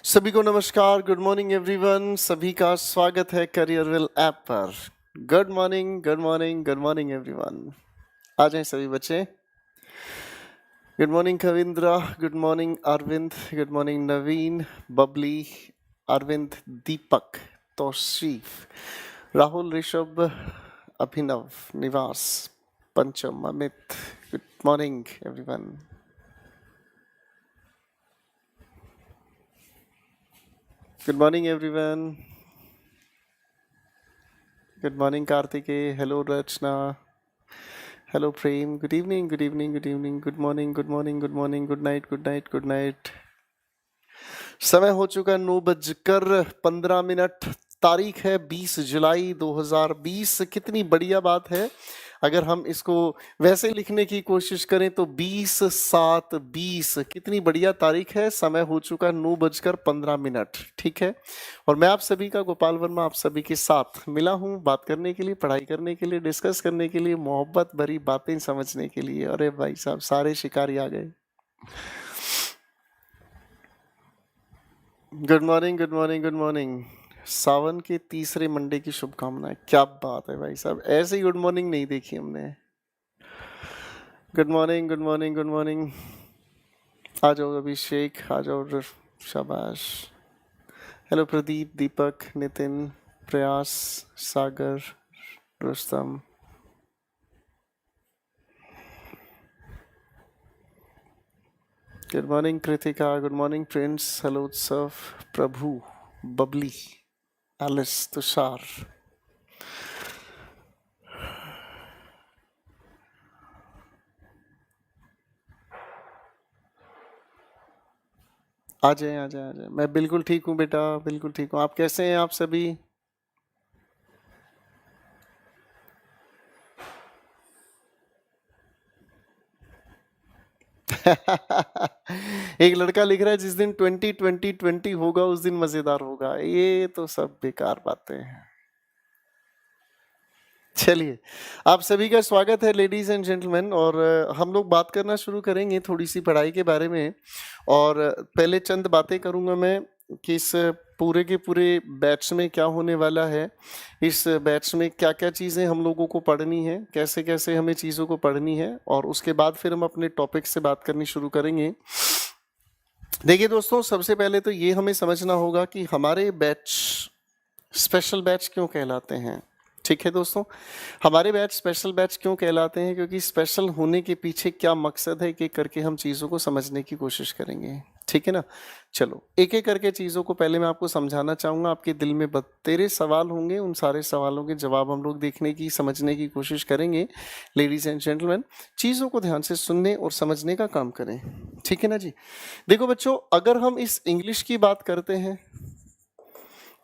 सभी को नमस्कार, गुड मॉर्निंग एवरीवन। सभी का स्वागत है करियरविल ऐप पर। Good morning, good morning, good morning everyone. आ जाएं सभी बच्चे। Good morning Kavindra, good morning Arvind, good morning Naveen, Babli, Arvind, Deepak, Tausif, Rahul, Rishabh, Abhinav, Niwas, Pancham, Amit. Good morning everyone. Good morning everyone. Good morning Kartikeya. Hello Rachna. Hello Prem. Good evening, good evening, good evening. Good morning, good morning, good morning. Good night, good night, good night. समय हो चुका 9:15। तारीख है 20 जुलाई 2020। कितनी बढ़िया बात है। अगर हम इसको वैसे लिखने की कोशिश करें तो 20/7/20 कितनी बढ़िया तारीख है। समय हो चुका 9:15। ठीक है। और मैं आप सभी का गोपाल वर्मा आप सभी के साथ मिला हूं बात करने के लिए, पढ़ाई करने के लिए, डिस्कस करने के लिए, मोहब्बत भरी बातें समझने के लिए। अरे भाई साहब, सारे शिकारी आ गए। Good morning, good morning, good morning. Sawan के तीसरे मंडे की शुभकामनाएं। क्या बात है भाई साहब, ऐसे ही गुड मॉर्निंग नहीं देखी हमने। Good morning, good morning, good morning. आ जाओ अभिषेक, आ जाओ, शाबाश। Hello Pradeep, Deepak, Nitin, Prayas, Sagar, Rustam. Good morning Kritika, good morning Prince, hello Utsav, Prabhu, Babli, Alice, Tushar. आ जाए, आ जाए, आ जाए। मैं बिल्कुल ठीक हूँ बेटा, बिल्कुल ठीक हूँ। आप कैसे हैं आप सभी? एक लड़का लिख रहा है जिस दिन 2020 होगा उस दिन मजेदार होगा। ये तो सब बेकार बातें हैं। चलिए, आप सभी का स्वागत है लेडीज एंड जेंटलमैन। और हम लोग बात करना शुरू करेंगे थोड़ी सी पढ़ाई के बारे में। और पहले चंद बातें करूंगा मैं कि इस पूरे के पूरे बैच में क्या होने वाला है, इस बैच में क्या क्या चीज़ें हम लोगों को पढ़नी है, कैसे कैसे हमें चीज़ों को पढ़नी है। और उसके बाद फिर हम अपने टॉपिक से बात करनी शुरू करेंगे। देखिए दोस्तों, सबसे पहले तो ये हमें समझना होगा कि हमारे बैच स्पेशल बैच क्यों कहलाते हैं। ठीक है दोस्तों, हमारे बैच स्पेशल बैच क्यों कहलाते हैं, क्योंकि स्पेशल होने के पीछे क्या मकसद है कि करके हम चीज़ों को समझने की कोशिश करेंगे। ठीक है ना। चलो एक एक करके चीज़ों को पहले मैं आपको समझाना चाहूँगा। आपके दिल में बतेरे सवाल होंगे, उन सारे सवालों के जवाब हम लोग देखने की, समझने की कोशिश करेंगे। लेडीज एंड जेंटलमैन, चीज़ों को ध्यान से सुनने और समझने का काम करें। ठीक है ना जी। देखो बच्चों, अगर हम इस इंग्लिश की बात करते हैं,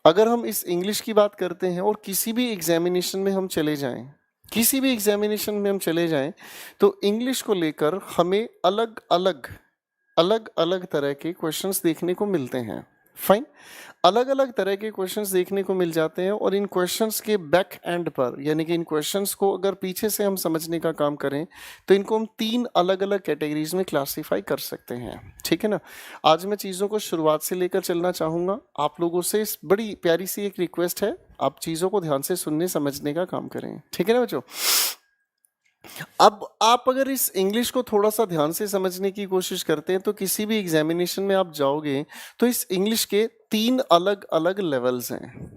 अगर हम इस इंग्लिश की बात करते हैं और किसी भी एग्जामिनेशन में हम चले जाएं, किसी भी एग्जामिनेशन में हम चले जाएं, तो इंग्लिश को लेकर हमें अलग अलग अलग अलग तरह के क्वेश्चंस देखने को मिलते हैं। फाइन, अलग अलग तरह के क्वेश्चंस देखने को मिल जाते हैं। और इन क्वेश्चंस के बैक एंड पर, यानी कि इन क्वेश्चंस को अगर पीछे से हम समझने का काम करें तो इनको हम 3 अलग अलग कैटेगरीज में क्लासीफाई कर सकते हैं। ठीक है ना। आज मैं चीज़ों को शुरुआत से लेकर चलना चाहूँगा। आप लोगों से इस बड़ी प्यारी सी एक रिक्वेस्ट है, आप चीज़ों को ध्यान से सुनने समझने का काम करें। ठीक है ना बच्चों। अब आप अगर इस इंग्लिश को थोड़ा सा ध्यान से समझने की कोशिश करते हैं तो किसी भी एग्जामिनेशन में आप जाओगे तो इस इंग्लिश के 3 अलग अलग लेवल्स हैं।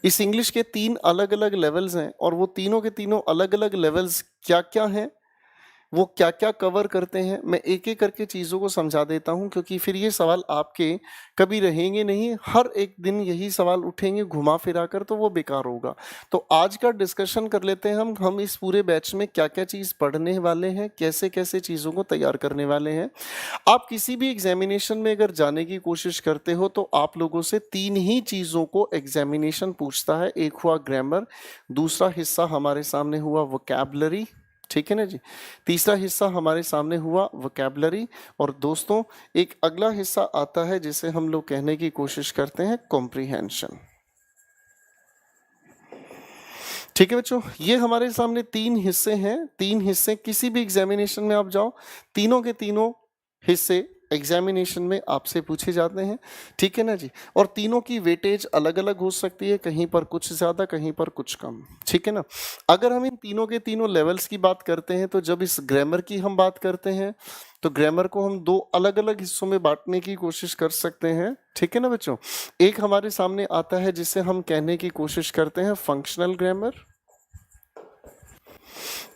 इस इंग्लिश के 3 अलग अलग लेवल्स हैं और वो तीनों के तीनों अलग अलग लेवल्स क्या क्या हैं, वो क्या क्या कवर करते हैं, मैं एक एक करके चीज़ों को समझा देता हूं, क्योंकि फिर ये सवाल आपके कभी रहेंगे नहीं। हर एक दिन यही सवाल उठेंगे घुमा फिरा कर, तो वो बेकार होगा। तो आज का डिस्कशन कर लेते हैं हम इस पूरे बैच में क्या क्या चीज़ पढ़ने वाले हैं, कैसे कैसे चीज़ों को तैयार करने वाले हैं। आप किसी भी एग्जामिनेशन में अगर जाने की कोशिश करते हो तो आप लोगों से 3 ही चीज़ों को एग्जामिनेशन पूछता है। एक हुआ ग्रामर, दूसरा हिस्सा हमारे सामने हुआ वोकैबुलरी। ठीक है ना जी। तीसरा हिस्सा हमारे सामने हुआ वोकैबुलरी। और दोस्तों, एक अगला हिस्सा आता है जिसे हम लोग कहने की कोशिश करते हैं कॉम्प्रिहेंशन। ठीक है बच्चों, ये हमारे सामने 3 हिस्से हैं। 3 हिस्से, किसी भी एग्जामिनेशन में आप जाओ, तीनों के तीनों हिस्से एग्जामिनेशन में आपसे पूछे जाते हैं, ठीक है ना जी। और तीनों की वेटेज अलग अलग हो सकती है, कहीं पर कुछ ज़्यादा कहीं पर कुछ कम, ठीक है ना। अगर हम इन तीनों के तीनों लेवल्स की बात करते हैं तो जब इस ग्रामर की हम बात करते हैं तो ग्रामर को हम दो अलग अलग हिस्सों में बांटने की कोशिश कर सकते हैं, ठीक है ना बच्चों। एक हमारे सामने आता है जिसे हम कहने की कोशिश करते हैं फंक्शनल ग्रामर,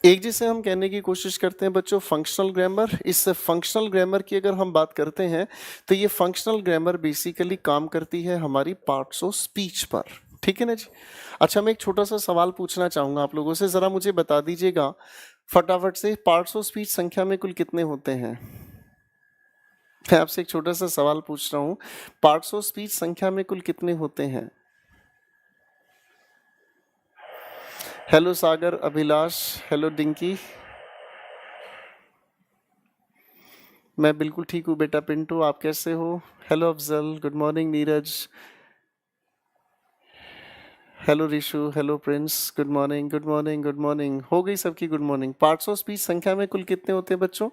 एक जिसे हम कहने की कोशिश करते हैं बच्चों फंक्शनल ग्रामर। इस फंक्शनल ग्रामर की अगर हम बात करते हैं तो ये फंक्शनल ग्रामर बेसिकली काम करती है हमारी पार्ट्स ऑफ स्पीच पर, ठीक है ना जी। अच्छा, मैं एक छोटा सा सवाल पूछना चाहूंगा आप लोगों से, जरा मुझे बता दीजिएगा फटाफट से, पार्ट्स ऑफ स्पीच संख्या में कुल कितने होते हैं? मैं आपसे एक छोटा सा सवाल पूछ रहा हूं, पार्ट्स ऑफ स्पीच संख्या में कुल कितने होते हैं? हेलो सागर, अभिलाष, हेलो डिंकी। मैं बिल्कुल ठीक हूँ बेटा पिंटू, आप कैसे हो? Hello Afzal, good morning Neeraj, hello Rishu, hello Prince, good morning good morning good morning. हो गई सबकी good morning. Parts of speech संख्या में कुल कितने होते हैं बच्चों?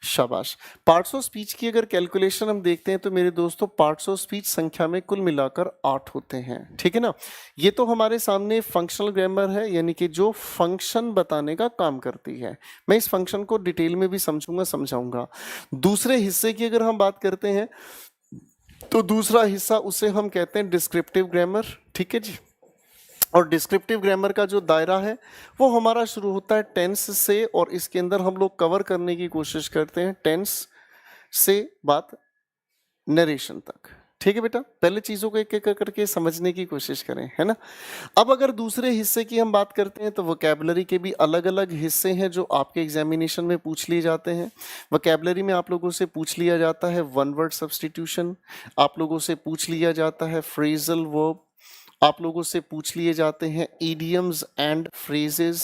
शाबाश। पार्ट्स ऑफ स्पीच की अगर कैलकुलेशन हम देखते हैं तो मेरे दोस्तों पार्ट्स ऑफ स्पीच संख्या में कुल मिलाकर 8 होते हैं, ठीक है ना। ये तो हमारे सामने फंक्शनल ग्रामर है, यानी कि जो फंक्शन बताने का काम करती है। मैं इस फंक्शन को डिटेल में भी समझाऊंगा। दूसरे हिस्से की अगर हम बात करते हैं तो दूसरा हिस्सा उसे हम कहते हैं डिस्क्रिप्टिव ग्रामर, ठीक है जी। और डिस्क्रिप्टिव ग्रामर का जो दायरा है वो हमारा शुरू होता है टेंस से, और इसके अंदर हम लोग कवर करने की कोशिश करते हैं टेंस से बात नरेशन तक, ठीक है बेटा। पहले चीजों को एक एक करके समझने की कोशिश करें, है ना। अब अगर दूसरे हिस्से की हम बात करते हैं तो वोकैबुलरी के भी अलग अलग हिस्से हैं जो आपके एग्जामिनेशन में पूछ लिए जाते हैं। वोकैबुलरी में आप लोगों से पूछ लिया जाता है वन वर्ड सब्स्टिट्यूशन, आप लोगों से पूछ लिया जाता है फ्रेजल वर्ब, आप लोगों से पूछ लिए जाते हैं इडियम्स एंड फ्रेजेस,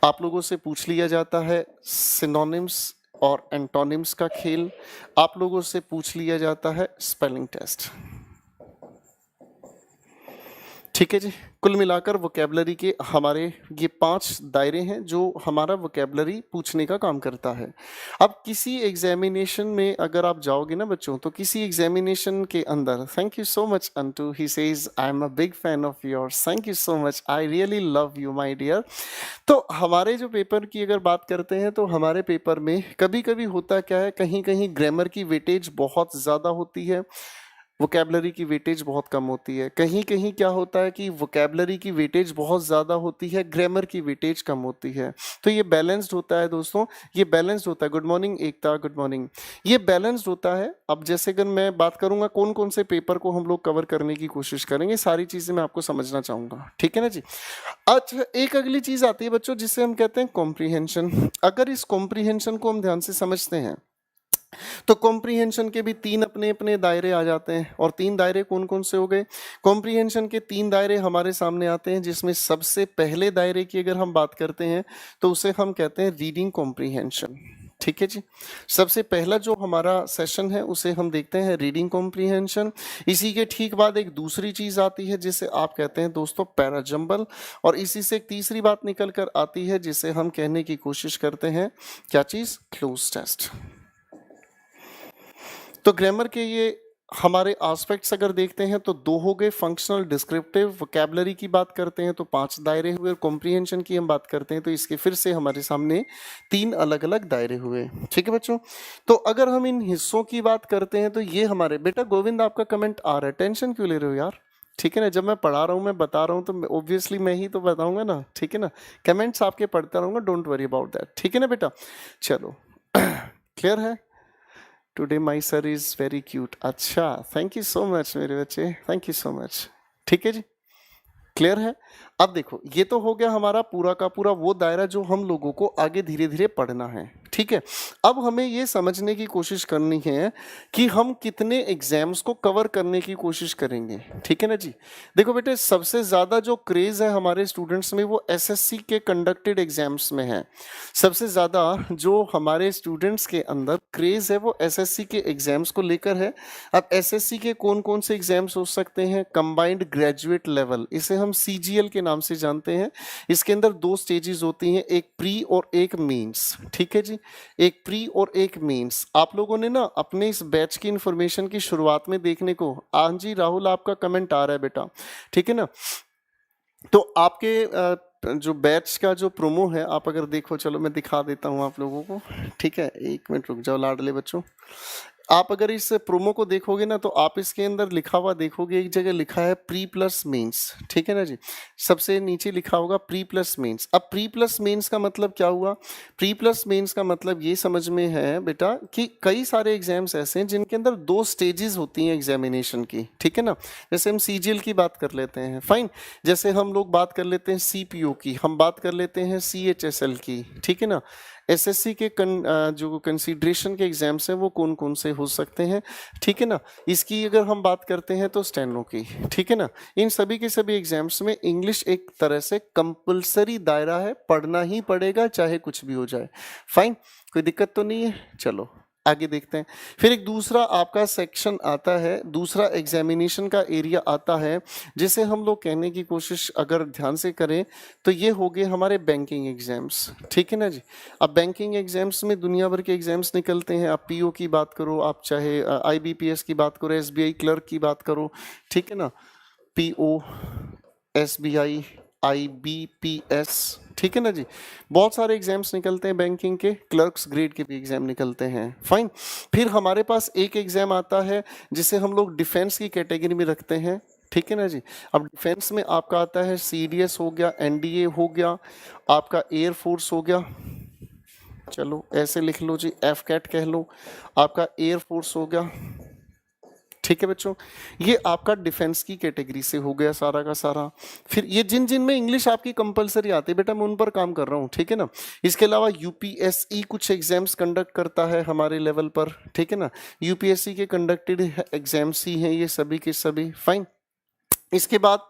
आप लोगों से पूछ लिया जाता है सिनोनिम्स और एंटोनिम्स का खेल, आप लोगों से पूछ लिया जाता है स्पेलिंग टेस्ट, ठीक है जी। कुल मिलाकर वोकैबुलरी के हमारे ये 5 दायरे हैं जो हमारा वोकैबुलरी पूछने का काम करता है। अब किसी एग्जामिनेशन में अगर आप जाओगे ना बच्चों, तो किसी एग्जामिनेशन के अंदर, थैंक यू सो मच अंटू, he says I am a big fan of yours, thank you so much, I really love you my dear. तो हमारे जो पेपर की अगर बात करते हैं तो हमारे पेपर में कभी कभी होता क्या है, कहीं कहीं ग्रामर की वेटेज बहुत ज़्यादा होती है, वोकैबुलरी की वेटेज बहुत कम होती है। कहीं कहीं क्या होता है कि वोकैबुलरी की वेटेज बहुत ज़्यादा होती है, ग्रामर की वेटेज कम होती है। तो ये बैलेंस्ड होता है दोस्तों, ये बैलेंस्ड होता है। गुड मॉर्निंग एकता, गुड मॉर्निंग। ये बैलेंस्ड होता है। अब जैसे अगर मैं बात करूंगा कौन कौन से पेपर को हम लोग कवर करने की कोशिश करेंगे, सारी चीज़ें मैं आपको समझना चाहूँगा, ठीक है ना जी। अच्छा, एक अगली चीज़ आती है बच्चों जिसे हम कहते हैं कॉम्प्रीहेंशन। अगर इस कॉम्प्रीहेंशन को हम ध्यान से समझते हैं तो कॉम्प्रीहेंशन के भी 3 अपने अपने दायरे आ जाते हैं। और 3 दायरे कौन कौन से हो गए? कॉम्प्रीहेंशन के 3 दायरे हमारे सामने आते हैं, जिसमें सबसे पहले दायरे की अगर हम बात करते हैं तो उसे हम कहते हैं रीडिंग कॉम्प्रीहेंशन, ठीक है जी। सबसे पहला जो हमारा सेशन है उसे हम देखते हैं रीडिंग कॉम्प्रीहेंशन। इसी के ठीक बाद एक दूसरी चीज आती है जिसे आप कहते हैं दोस्तों पैराजंबल, और इसी से एक तीसरी बात निकल कर आती है जिसे हम कहने की कोशिश करते हैं, क्या चीज? Cloze test. तो ग्रामर के ये हमारे एस्पेक्ट्स अगर देखते हैं तो 2 हो गए, फंक्शनल डिस्क्रिप्टिव। वोकैबुलरी की बात करते हैं तो 5 दायरे हुए, और कॉम्प्रीहेंशन की हम बात करते हैं तो इसके फिर से हमारे सामने 3 अलग अलग दायरे हुए, ठीक है बच्चों। तो अगर हम इन हिस्सों की बात करते हैं तो ये हमारे, बेटा गोविंद आपका कमेंट आ रहा है, टेंशन क्यों ले रहे हो यार, ठीक है ना। जब मैं पढ़ा रहा हूँ, मैं बता रहा हूँ तो ऑब्वियसली मैं ही तो बताऊंगा ना, ठीक है ना। कमेंट्स आपके पढ़ता रहूंगा, डोंट वरी अबाउट दैट, ठीक है ना बेटा। चलो क्लियर है। Today my sir is very cute. अच्छा, थैंक यू सो मच मेरे बच्चे, थैंक यू सो मच, ठीक है जी। क्लियर है। अब देखो, ये तो हो गया हमारा पूरा का पूरा वो दायरा जो हम लोगों को आगे धीरे धीरे पढ़ना है, ठीक है। अब हमें ये समझने की कोशिश करनी है कि हम कितने एग्जाम्स को कवर करने की कोशिश करेंगे, ठीक है ना जी। देखो बेटे, सबसे ज्यादा जो क्रेज है हमारे स्टूडेंट्स में वो एसएससी के कंडक्टेड एग्जाम्स में है। सबसे ज्यादा जो हमारे स्टूडेंट्स के अंदर क्रेज है वो एसएससी के एग्जाम्स को लेकर है। अब एसएससी के कौन कौन से एग्जाम्स हो सकते हैं? कंबाइंड ग्रेजुएट लेवल, इसे हम सीजीएल के नाम से जानते हैं। इसके अंदर 2 स्टेजेस होती हैं, एक प्री और एक मेंस, ठीक है जी। एक प्री और एक मेंस। आप लोगों ने ना अपने इस बैच की इंफॉर्मेशन की शुरुआत में देखने को, हाँ जी राहुल आपका कमेंट आ रहा है बेटा, ठीक है ना। तो आपके जो बैच का जो प्रोमो है, आप अगर देखो, चलो मैं दिखा देता हूँ आप लोगों को, ठीक है, एक मिनट रुक जाओ लाडले बच्चों। आप अगर इस प्रोमो को देखोगे ना तो आप इसके अंदर लिखा हुआ देखोगे, एक जगह लिखा है प्री प्लस मेंस, ठीक है ना जी। सबसे नीचे लिखा होगा प्री प्लस मेंस। अब प्री प्लस मेंस का मतलब क्या हुआ? प्री प्लस मेंस का मतलब ये समझ में है बेटा कि कई सारे एग्जाम्स ऐसे हैं जिनके अंदर 2 स्टेजेस होती हैं एग्जामिनेशन की, ठीक है ना। जैसे हम सीजीएल की बात कर लेते हैं, फाइन। जैसे हम लोग बात कर लेते हैं सीपीओ की, हम बात कर लेते हैं सीएचएसएल की, ठीक है ना। एसएससी के जो कंसीडरेशन के एग्जाम्स हैं वो कौन कौन से हो सकते हैं, ठीक है ना। इसकी अगर हम बात करते हैं तो स्टेनो की, ठीक है ना। इन सभी के सभी एग्जाम्स में इंग्लिश एक तरह से कंपलसरी दायरा है, पढ़ना ही पड़ेगा चाहे कुछ भी हो जाए, फाइन, कोई दिक्कत तो नहीं है। चलो आगे देखते हैं। फिर एक दूसरा आपका सेक्शन आता है, दूसरा एग्जामिनेशन का एरिया आता है, जिसे हम लोग कहने की कोशिश अगर ध्यान से करें तो ये हो गए हमारे बैंकिंग एग्जाम्स, ठीक है ना जी। अब बैंकिंग एग्जाम्स में दुनिया भर के एग्जाम्स निकलते हैं। आप पीओ की बात करो, आप चाहे आईबीपीएस की बात करो, एसबीआई क्लर्क की बात करो, ठीक है ना, पीओ, एसबीआई, आईबीपीएस, ठीक है ना जी। बहुत सारे एग्जाम्स निकलते हैं बैंकिंग के, क्लर्क्स ग्रेड के भी एग्जाम निकलते हैं, फाइन। फिर हमारे पास एक एग्जाम आता है जिसे हम लोग डिफेंस की कैटेगरी में रखते हैं, ठीक है ना जी। अब डिफेंस में आपका आता है सीडीएस हो गया, एनडीए हो गया, आपका एयरफोर्स हो गया, चलो ऐसे लिख लो जी, एफ कैट कह लो, आपका एयरफोर्स हो गया, ठीक है बच्चों। ये आपका डिफेंस की कैटेगरी से हो गया सारा का सारा। फिर ये जिन जिन में इंग्लिश आपकी कंपलसरी आती है बेटा, मैं उन पर काम कर रहा हूँ, ठीक है ना। इसके अलावा यूपीएसई कुछ एग्जाम्स कंडक्ट करता है हमारे लेवल पर, ठीक है ना। यूपीएससी के कंडक्टेड एग्जाम्स ही हैं ये सभी के सभी, फाइन। इसके बाद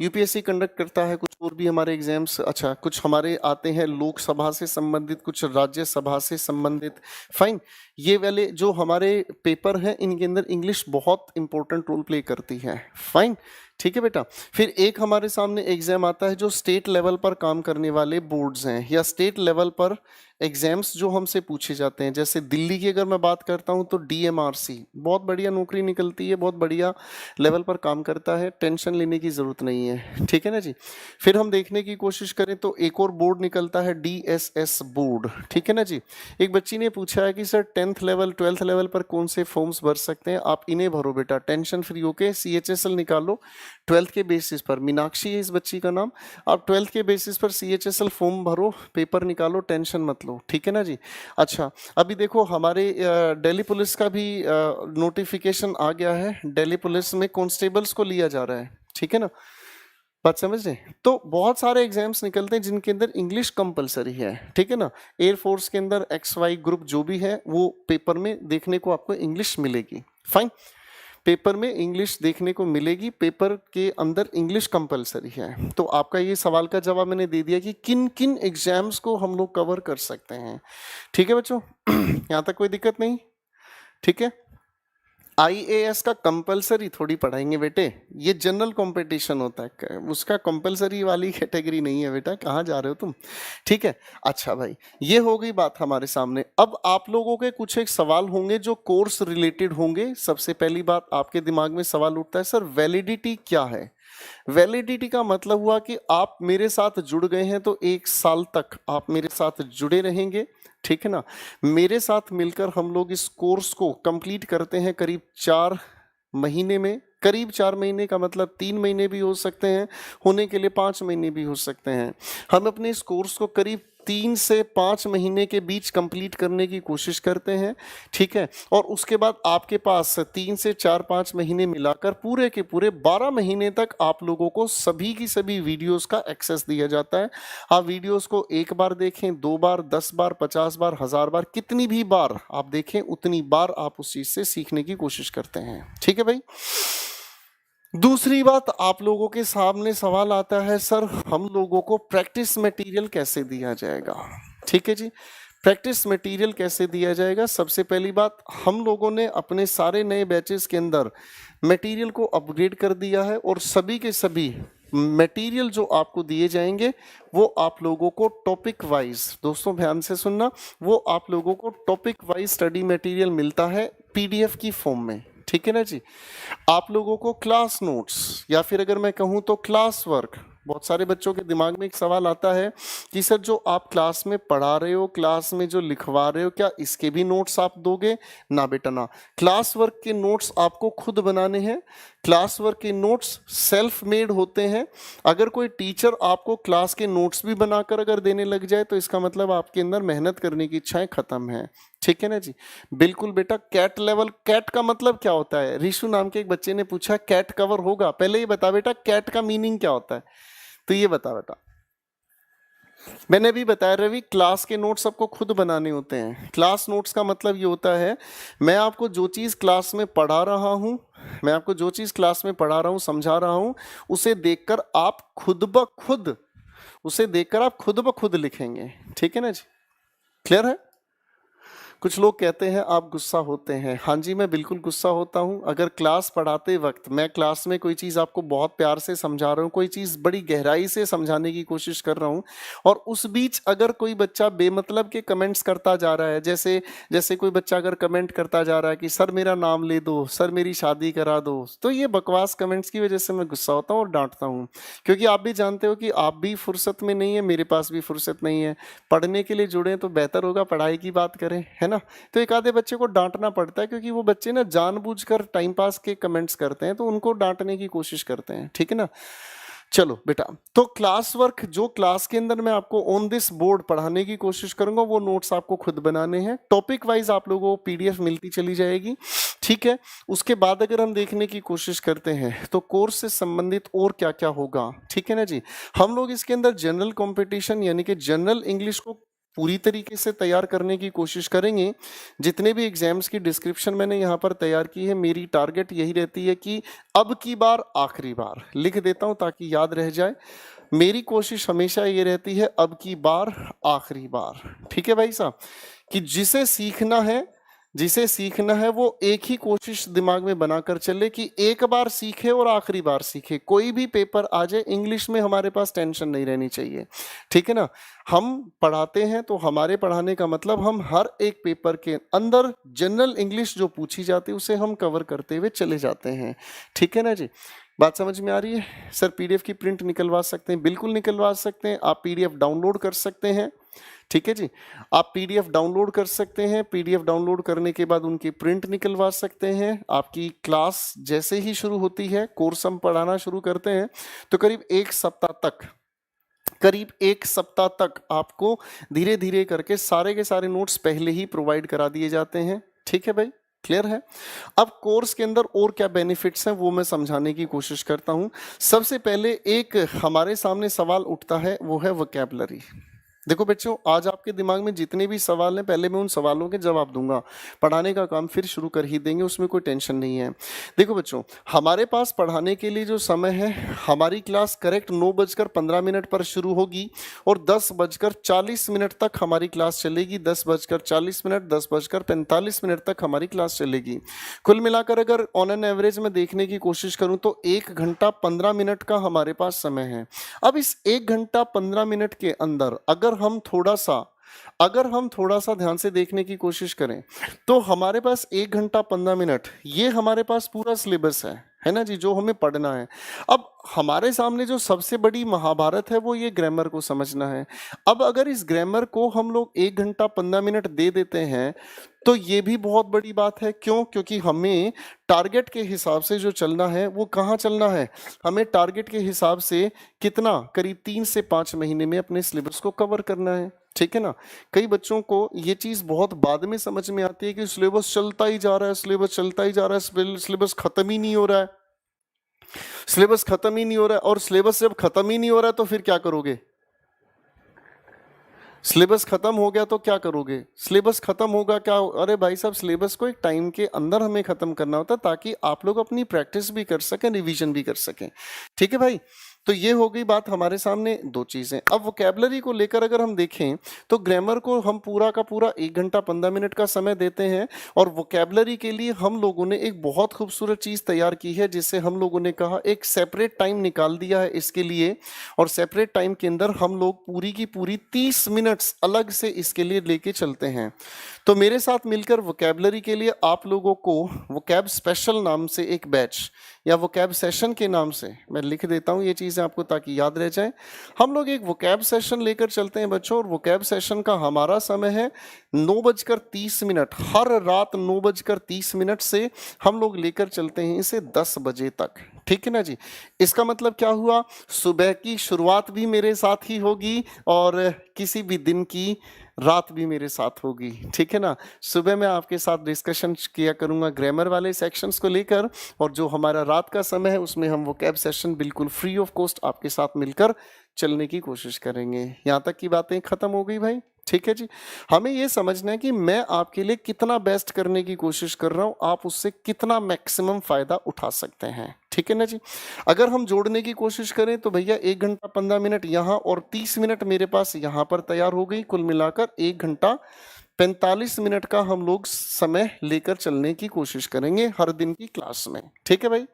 यूपीएससी कंडक्ट करता है कुछ और भी हमारे एग्जाम्स, अच्छा कुछ हमारे आते हैं लोकसभा से संबंधित, कुछ राज्यसभा से संबंधित, फाइन। ये वाले जो हमारे पेपर हैं इनके अंदर इंग्लिश बहुत इंपॉर्टेंट रोल प्ले करती है, फाइन, ठीक है बेटा। फिर एक हमारे सामने एग्जाम आता है जो स्टेट लेवल पर काम करने वाले बोर्ड्स हैं या स्टेट लेवल पर एग्जाम्स जो हमसे पूछे जाते हैं। जैसे दिल्ली की अगर मैं बात करता हूं तो डीएमआरसी, बहुत बढ़िया नौकरी निकलती है, बहुत बढ़िया लेवल पर काम करता है, टेंशन लेने की जरूरत नहीं है, ठीक है ना जी। फिर हम देखने की कोशिश करें तो एक और बोर्ड निकलता है डीएसएस बोर्ड, ठीक है ना जी। एक बच्ची ने पूछा है कि sir 10th level 12th level पर कौन से फॉर्म्स भर सकते हैं, आप इन्हें भरो बेटा, टेंशन फ्री होके सीएचएसएल निकालो 12th के बेसिस पर, मीनाक्षी है इस बच्ची का नाम। आप 12th के बेसिस पर सीएचएसएल फॉर्म भरो, पेपर निकालो, टेंशन मत लो, ठीक है ना जी। अच्छा अभी देखो हमारे दिल्ली पुलिस का भी नोटिफिकेशन आ गया है, दिल्ली पुलिस में कांस्टेबल्स को लिया जा रहा है, ठीक है ना, बात समझ रहे। तो बहुत सारे एग्जाम्स निकलते हैं जिनके अंदर इंग्लिश कंपलसरी है, ठीक है ना। एयरफोर्स के अंदर XY ग्रुप जो भी है वो पेपर में देखने को आपको इंग्लिश मिलेगी, फाइन, पेपर में इंग्लिश देखने को मिलेगी, पेपर के अंदर इंग्लिश कंपलसरी है। तो आपका ये सवाल का जवाब मैंने दे दिया कि किन किन एग्जाम्स को हम लोग कवर कर सकते हैं, ठीक है बच्चों। यहाँ तक कोई दिक्कत नहीं, ठीक है। आईएएस का कंपलसरी थोड़ी पढ़ाएंगे बेटे, ये जनरल कंपटीशन होता है, उसका कंपलसरी वाली कैटेगरी नहीं है बेटा, कहाँ जा रहे हो तुम, ठीक है। अच्छा भाई ये हो गई बात हमारे सामने। अब आप लोगों के कुछ एक सवाल होंगे जो कोर्स रिलेटेड होंगे। सबसे पहली बात आपके दिमाग में सवाल उठता है, सर वैलिडिटी क्या है। वैलिडिटी का मतलब हुआ कि आप मेरे साथ जुड़ गए हैं तो 1 साल तक आप मेरे साथ जुड़े रहेंगे, ठीक है ना। मेरे साथ मिलकर हम लोग इस कोर्स को कंप्लीट करते हैं करीब 4 महीने में। करीब 4 महीने का मतलब 3 महीने भी हो सकते हैं, होने के लिए 5 महीने भी हो सकते हैं। हम अपने इस कोर्स को करीब 3 से 5 महीने के बीच कंप्लीट करने की कोशिश करते हैं, ठीक है। और उसके बाद आपके पास 3 से 4-5 महीने मिलाकर पूरे के पूरे 12 महीने तक आप लोगों को सभी की सभी वीडियोस का एक्सेस दिया जाता है। आप वीडियोस को 1 बार देखें, 2 बार, 10 बार, 50 बार, 1000 बार, कितनी भी बार आप देखें उतनी बार आप उस चीज से सीखने की कोशिश करते हैं, ठीक है भाई। दूसरी बात आप लोगों के सामने सवाल आता है, सर हम लोगों को प्रैक्टिस मटेरियल कैसे दिया जाएगा, ठीक है जी। प्रैक्टिस मटेरियल कैसे दिया जाएगा, सबसे पहली बात हम लोगों ने अपने सारे नए बैचेस के अंदर मटेरियल को अपग्रेड कर दिया है और सभी के सभी मटेरियल जो आपको दिए जाएंगे वो आप लोगों को टॉपिक वाइज, दोस्तों ध्यान से सुनना, वो आप लोगों को टॉपिक वाइज स्टडी मटेरियल मिलता है पीडीएफ की फॉर्म में, ठीक है ना जी। आप लोगों को क्लास नोट्स या फिर अगर मैं कहूँ तो क्लास वर्क, बहुत सारे बच्चों के दिमाग में एक सवाल आता है कि सर जो आप क्लास में पढ़ा रहे हो, क्लास में जो लिखवा रहे हो, क्या इसके भी नोट्स आप दोगे? ना बेटा ना, क्लास वर्क के नोट्स आपको खुद बनाने हैं। क्लास वर्क के नोट्स सेल्फ मेड होते हैं। अगर कोई टीचर आपको क्लास के नोट्स भी बनाकर अगर देने लग जाए तो इसका मतलब आपके अंदर मेहनत करने की इच्छाएं खत्म है, ठीक है ना जी। बिल्कुल बेटा, कैट लेवल, कैट का मतलब क्या होता है? ऋषु नाम के एक बच्चे ने पूछा कैट कवर होगा? पहले ये बता बेटा कैट का मीनिंग क्या होता है, तो ये बता बेटा। मैंने अभी बताया रवि, क्लास के नोट्स सबको खुद बनाने होते हैं। क्लास नोट्स का मतलब ये होता है मैं आपको जो चीज़ क्लास में पढ़ा रहा हूँ, मैं आपको जो चीज़ क्लास में पढ़ा रहा हूँ, समझा रहा हूँ, उसे देखकर आप खुद ब खुद, उसे देखकर आप खुद ब खुद लिखेंगे, ठीक है ना जी। क्लियर है? कुछ लोग कहते हैं आप गुस्सा होते हैं। हाँ जी, मैं बिल्कुल गुस्सा होता हूँ। अगर क्लास पढ़ाते वक्त मैं क्लास में कोई चीज़ आपको बहुत प्यार से समझा रहा हूँ, कोई चीज़ बड़ी गहराई से समझाने की कोशिश कर रहा हूँ, और उस बीच अगर कोई बच्चा बेमतलब के कमेंट्स करता जा रहा है, जैसे जैसे कोई बच्चा अगर कमेंट करता जा रहा है कि सर मेरा नाम ले दो, सर मेरी शादी करा दो, तो ये बकवास कमेंट्स की वजह से मैं गुस्सा होता हूँ और डांटता हूँ। क्योंकि आप भी जानते हो कि आप भी फुर्सत में नहीं है, मेरे पास भी फुर्सत नहीं है। पढ़ने के लिए जुड़े तो बेहतर होगा पढ़ाई की बात करें, है ना। तो एक आधे बच्चे को डांटना पड़ता है क्योंकि वो बच्चे ना जानबूझकर टाइम पास के कमेंट्स करते हैं, तो उनको डांटने की कोशिश करते हैं, ठीक है ना। चलो बेटा, तो क्लास वर्क जो क्लास के अंदर मैं आपको ऑन दिस बोर्ड पढ़ाने की कोशिश करूंगा वो नोट्स आपको खुद बनाने हैं। टॉपिक वाइज आप लोगों को पीडीएफ मिलती चली जाएगी, ठीक है। उसके बाद अगर हम देखने की कोशिश करते हैं तो कोर्स से संबंधित और क्या क्या होगा, ठीक है ना जी। हम लोग इसके अंदर जनरल कंपटीशन यानी कि जनरल इंग्लिश को पूरी तरीके से तैयार करने की कोशिश करेंगे। जितने भी एग्जाम्स की डिस्क्रिप्शन मैंने यहाँ पर तैयार की है, मेरी टारगेट यही रहती है कि अब की बार आखिरी बार लिख देता हूँ ताकि याद रह जाए। मेरी कोशिश हमेशा ये रहती है अब की बार आखिरी बार, ठीक है भाई साहब, कि जिसे सीखना है वो एक ही कोशिश दिमाग में बनाकर चले कि एक बार सीखे और आखिरी बार सीखे। कोई भी पेपर आ जाए इंग्लिश में हमारे पास टेंशन नहीं रहनी चाहिए, ठीक है ना। हम पढ़ाते हैं तो हमारे पढ़ाने का मतलब हम हर एक पेपर के अंदर जनरल इंग्लिश जो पूछी जाती है उसे हम कवर करते हुए चले जाते हैं, ठीक है ना जी। बात समझ में आ रही है? सर पीडीएफ की प्रिंट निकलवा सकते हैं, बिल्कुल निकलवा सकते हैं। आप पीडीएफ डाउनलोड कर सकते हैं, ठीक है जी। आप पीडीएफ डाउनलोड कर सकते हैं, पीडीएफ डाउनलोड करने के बाद उनकी प्रिंट निकलवा सकते हैं। आपकी क्लास जैसे ही शुरू होती है, कोर्स हम पढ़ाना शुरू करते हैं तो करीब एक सप्ताह तक आपको धीरे धीरे करके सारे के सारे नोट्स पहले ही प्रोवाइड करा दिए जाते हैं, ठीक है भाई। क्लियर है? अब कोर्स के अंदर और क्या बेनिफिट्स हैं वो मैं समझाने की कोशिश करता हूं। सबसे पहले एक हमारे सामने सवाल उठता है, वो है वोकैबुलरी। देखो बच्चों, आज आपके दिमाग में जितने भी सवाल हैं पहले मैं उन सवालों के जवाब दूंगा, पढ़ाने का काम फिर शुरू कर ही देंगे, उसमें कोई टेंशन नहीं है। देखो बच्चों, हमारे पास पढ़ाने के लिए जो समय है, हमारी क्लास करेक्ट 9:15 पर शुरू होगी और 10:40 तक हमारी क्लास चलेगी। 10:40, 10:45 तक हमारी क्लास चलेगी। कुल मिलाकर अगर ऑन एन एवरेज में देखने की कोशिश करूं तो 1 घंटा 15 मिनट का हमारे पास समय है। अब इस 1 घंटा 15 मिनट के अंदर अगर हम थोड़ा सा ध्यान से देखने की कोशिश करें तो हमारे पास 1 घंटा 15 मिनट ये हमारे पास पूरा सिलेबस है ना जी, जो हमें पढ़ना है। अब हमारे सामने जो सबसे बड़ी महाभारत है वो ये ग्रामर को समझना है। अब अगर इस ग्रामर को हम लोग 1 घंटा 15 मिनट दे देते हैं तो ये भी बहुत बड़ी बात है। क्यों? क्योंकि हमें टारगेट के हिसाब से जो चलना है वो कहाँ चलना है, हमें टारगेट के हिसाब से कितना, करीब 3 से 5 महीने में अपने सिलेबस को कवर करना है, ठीक है ना। कई बच्चों को ये चीज़ बहुत बाद में समझ में आती है कि सिलेबस चलता ही जा रहा है, सिलेबस खत्म ही नहीं हो रहा है, और सिलेबस जब खत्म ही नहीं हो रहा है तो फिर क्या करोगे? सिलेबस खत्म हो गया तो क्या करोगे? सिलेबस खत्म होगा क्या? अरे भाई साहब, सिलेबस को एक टाइम के अंदर हमें खत्म करना होता है ताकि आप लोग अपनी प्रैक्टिस भी कर सकें, रिवीजन भी कर सकें। ठीक है भाई, तो ये हो गई बात हमारे सामने दो चीजें। अब वोकैबुलरी को लेकर अगर हम देखें तो ग्रामर को हम पूरा का पूरा 1 घंटा 15 मिनट का समय देते हैं, और वोकैबुलरी के लिए हम लोगों ने एक बहुत खूबसूरत चीज तैयार की है, जिसे हम लोगों ने कहा एक सेपरेट टाइम निकाल दिया है इसके लिए, और सेपरेट टाइम के अंदर हम लोग पूरी की पूरी 30 मिनट्स अलग से इसके लिए लेके चलते हैं। तो मेरे साथ मिलकर वोकैबुलरी के लिए आप लोगों को वोकैब स्पेशल नाम से एक बैच, या वोकैब सेशन के नाम से मैं लिख देता हूँ ये चीज़ें आपको ताकि याद रह जाए। हम लोग एक वोकैब सेशन लेकर चलते हैं बच्चों, और वोकैब सेशन का हमारा समय है 9:30। हर रात 9:30 से हम लोग लेकर चलते हैं इसे 10 बजे तक। ठीक है ना जी? इसका मतलब क्या हुआ? सुबह की शुरुआत भी मेरे साथ ही होगी, और किसी भी दिन की रात भी मेरे साथ होगी। ठीक है ना? सुबह मैं आपके साथ डिस्कशन किया करूंगा ग्रामर वाले सेक्शंस को लेकर, और जो हमारा रात का समय है उसमें हम वोकैब सेशन बिल्कुल फ्री ऑफ कॉस्ट आपके साथ मिलकर चलने की कोशिश करेंगे। यहाँ तक की बातें खत्म हो गई भाई? ठीक है जी। हमें ये समझना है कि मैं आपके लिए कितना बेस्ट करने की कोशिश कर रहा हूँ, आप उससे कितना मैक्सिमम फायदा उठा सकते हैं। ठीक है ना जी? अगर हम जोड़ने की कोशिश करें तो भैया 1 घंटा 15 मिनट यहाँ और 30 मिनट मेरे पास यहाँ पर तैयार हो गई, कुल मिलाकर 1 घंटा 45 मिनट का हम लोग समय लेकर चलने की कोशिश करेंगे हर दिन की क्लास में। ठीक है भाई?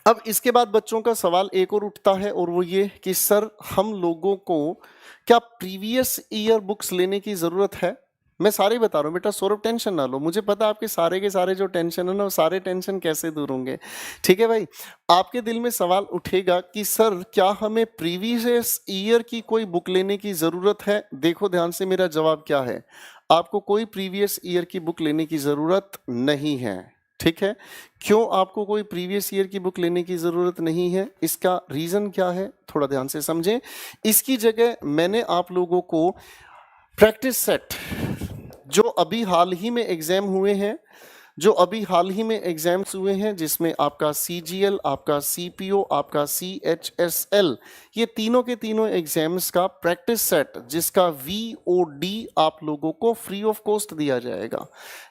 अब इसके बाद बच्चों का सवाल एक और उठता है, और वो ये कि सर हम लोगों को क्या प्रीवियस ईयर बुक्स लेने की जरूरत है? मैं सारे बता रहा हूँ बेटा, सौरभ टेंशन ना लो, मुझे पता आपके सारे के सारे जो टेंशन है ना, वो सारे टेंशन कैसे दूर होंगे। ठीक है भाई? आपके दिल में सवाल उठेगा कि सर क्या हमें प्रीवियस ईयर की कोई बुक लेने की जरूरत है? देखो ध्यान से, मेरा जवाब क्या है, आपको कोई प्रीवियस ईयर की बुक लेने की जरूरत नहीं है। ठीक है? क्यों आपको कोई प्रीवियस ईयर की बुक लेने की जरूरत नहीं है? इसका रीजन क्या है, थोड़ा ध्यान से समझें। इसकी जगह मैंने आप लोगों को प्रैक्टिस सेट, जो अभी हाल ही में एग्जाम हुए हैं, जिसमें आपका CGL, आपका CPO, आपका CHSL, ये तीनों के तीनों एग्जाम्स का प्रैक्टिस सेट, जिसका VOD आप लोगों को फ्री ऑफ कॉस्ट दिया जाएगा।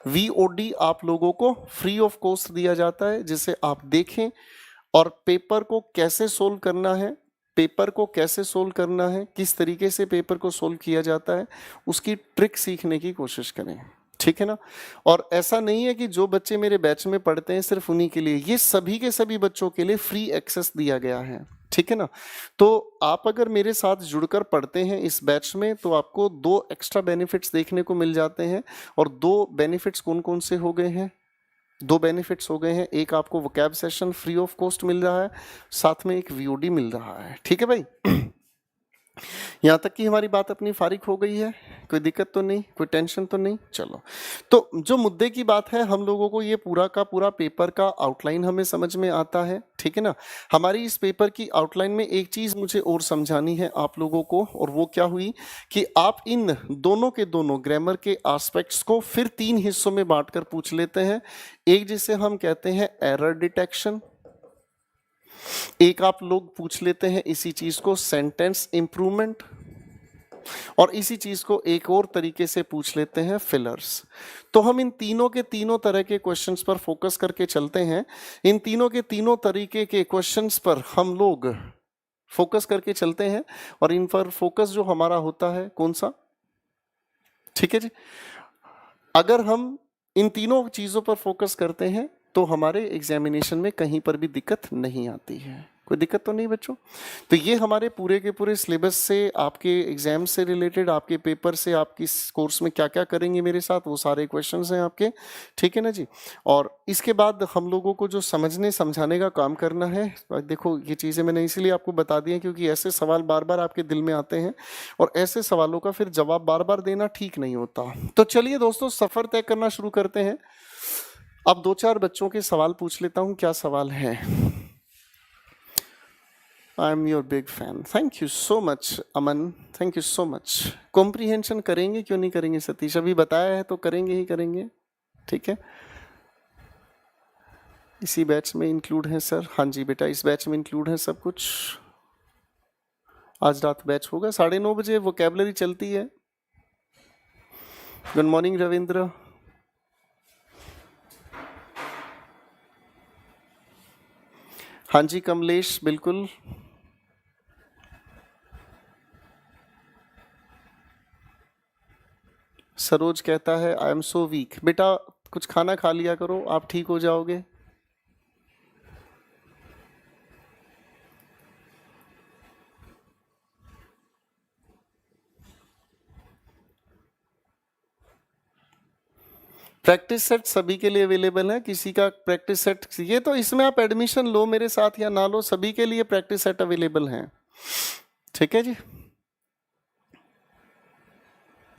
VOD आप लोगों को फ्री ऑफ कॉस्ट दिया जाता है, जिसे आप देखें और पेपर को कैसे सोल्व करना है, किस तरीके से पेपर को सोल्व किया जाता है, उसकी ट्रिक सीखने की कोशिश करें। ठीक है ना? और ऐसा नहीं है कि जो बच्चे मेरे बैच में पढ़ते हैं सिर्फ उन्हीं के लिए, ये सभी के सभी बच्चों के लिए फ्री एक्सेस दिया गया है। ठीक है ना? तो आप अगर मेरे साथ जुड़कर पढ़ते हैं इस बैच में, तो आपको 2 एक्स्ट्रा बेनिफिट्स देखने को मिल जाते हैं। और 2 बेनिफिट्स कौन कौन से हो गए हैं? 2 बेनिफिट्स हो गए हैं। एक, आपको vocab session free of cost मिल रहा है, साथ में एक VOD मिल रहा है। ठीक है भाई? यहाँ तक कि हमारी बात अपनी फारिग हो गई है, कोई दिक्कत तो नहीं, कोई टेंशन तो नहीं। चलो, तो जो मुद्दे की बात है, हम लोगों को ये पूरा का पूरा पेपर का आउटलाइन हमें समझ में आता है। ठीक है ना? हमारी इस पेपर की आउटलाइन में एक चीज मुझे और समझानी है आप लोगों को, और वो क्या हुई कि आप इन दोनों के दोनों ग्रामर के एस्पेक्ट्स को फिर 3 हिस्सों में बांटकर पूछ लेते हैं। एक जिसे हम कहते हैं एरर डिटेक्शन, एक आप लोग पूछ लेते हैं इसी चीज को सेंटेंस इंप्रूवमेंट, और इसी चीज को एक और तरीके से पूछ लेते हैं फिलर्स। तो हम इन तीनों के तीनों तरह के क्वेश्चंस पर फोकस करके चलते हैं। इन तीनों के तीनों तरीके के क्वेश्चंस पर हम लोग फोकस करके चलते हैं, और इन पर फोकस जो हमारा होता है कौन सा? ठीक है जी? अगर हम इन तीनों चीजों पर फोकस करते हैं तो हमारे एग्जामिनेशन में कहीं पर भी दिक्कत नहीं आती है। कोई दिक्कत तो नहीं बच्चों? तो ये हमारे पूरे के पूरे सिलेबस से, आपके एग्जाम से रिलेटेड, आपके पेपर से, आप किस कोर्स में क्या क्या करेंगे मेरे साथ, वो सारे क्वेश्चंस हैं आपके। ठीक है ना जी? और इसके बाद हम लोगों को जो समझने समझाने का काम करना है, देखो ये चीज़ें मैंने इसीलिए आपको बता दी हैं क्योंकि ऐसे सवाल बार बार आपके दिल में आते हैं, और ऐसे सवालों का फिर जवाब बार बार देना ठीक नहीं होता। तो चलिए दोस्तों, सफ़र तय करना शुरू करते हैं। अब 2-4 बच्चों के सवाल पूछ लेता हूँ। क्या सवाल है? I am your big fan, thank you so much Aman, thank you so much. Comprehension करेंगे, क्यों नहीं करेंगे सतीश? अभी बताया है तो करेंगे ही करेंगे। ठीक है? इसी बैच में इंक्लूड है सर? हाँ जी बेटा, इस बैच में इंक्लूड है सब कुछ। आज रात बैच होगा 9:30 बजे, वोकैबुलरी चलती है। Good morning Ravindra. हाँ जी कमलेश, बिल्कुल। सरोज कहता है आई एम सो वीक। बेटा कुछ खाना खा लिया करो, आप ठीक हो जाओगे। प्रैक्टिस सेट सभी के लिए अवेलेबल है, किसी का प्रैक्टिस सेट ये तो इसमें आप एडमिशन लो मेरे साथ या ना लो, सभी के लिए प्रैक्टिस सेट अवेलेबल हैं। ठीक है जी।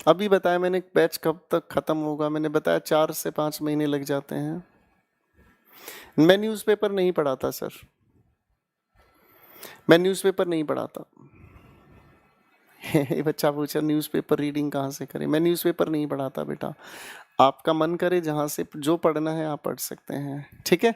अभी बताया मैंने बैच कब तक खत्म होगा, मैंने बताया 4 से 5 महीने लग जाते हैं। मैं न्यूज़पेपर नहीं पढ़ाता सर, मैं न्यूज़पेपर नहीं पढ़ाता। ये बच्चा पूछा न्यूज़पेपर रीडिंग कहाँ से करें, मैं न्यूज़पेपर नहीं पढ़ाता बेटा। आपका मन करे जहाँ से जो पढ़ना है आप पढ़ सकते हैं। ठीक है,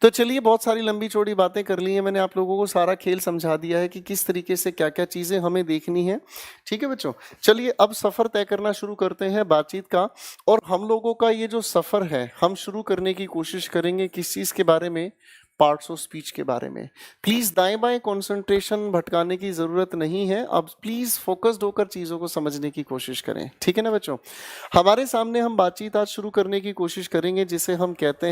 तो चलिए बहुत सारी लंबी चौड़ी बातें कर ली हैं मैंने, आप लोगों को सारा खेल समझा दिया है कि किस तरीके से क्या क्या चीज़ें हमें देखनी है। ठीक है बच्चों, चलिए अब सफ़र तय करना शुरू करते हैं बातचीत का। और हम लोगों का ये जो सफ़र है हम शुरू करने की कोशिश करेंगे किस चीज़ के बारे में, पार्ट्स ऑफ स्पीच के बारे में। प्लीज दाएं बाएं कंसंट्रेशन भटकाने की जरूरत नहीं है, अब प्लीज फोकस्ड होकर चीजों को समझने की कोशिश करें। ठीक है ना बच्चों, हमारे सामने हम बातचीत आज शुरू करने की कोशिश करेंगे जिसे हम कहते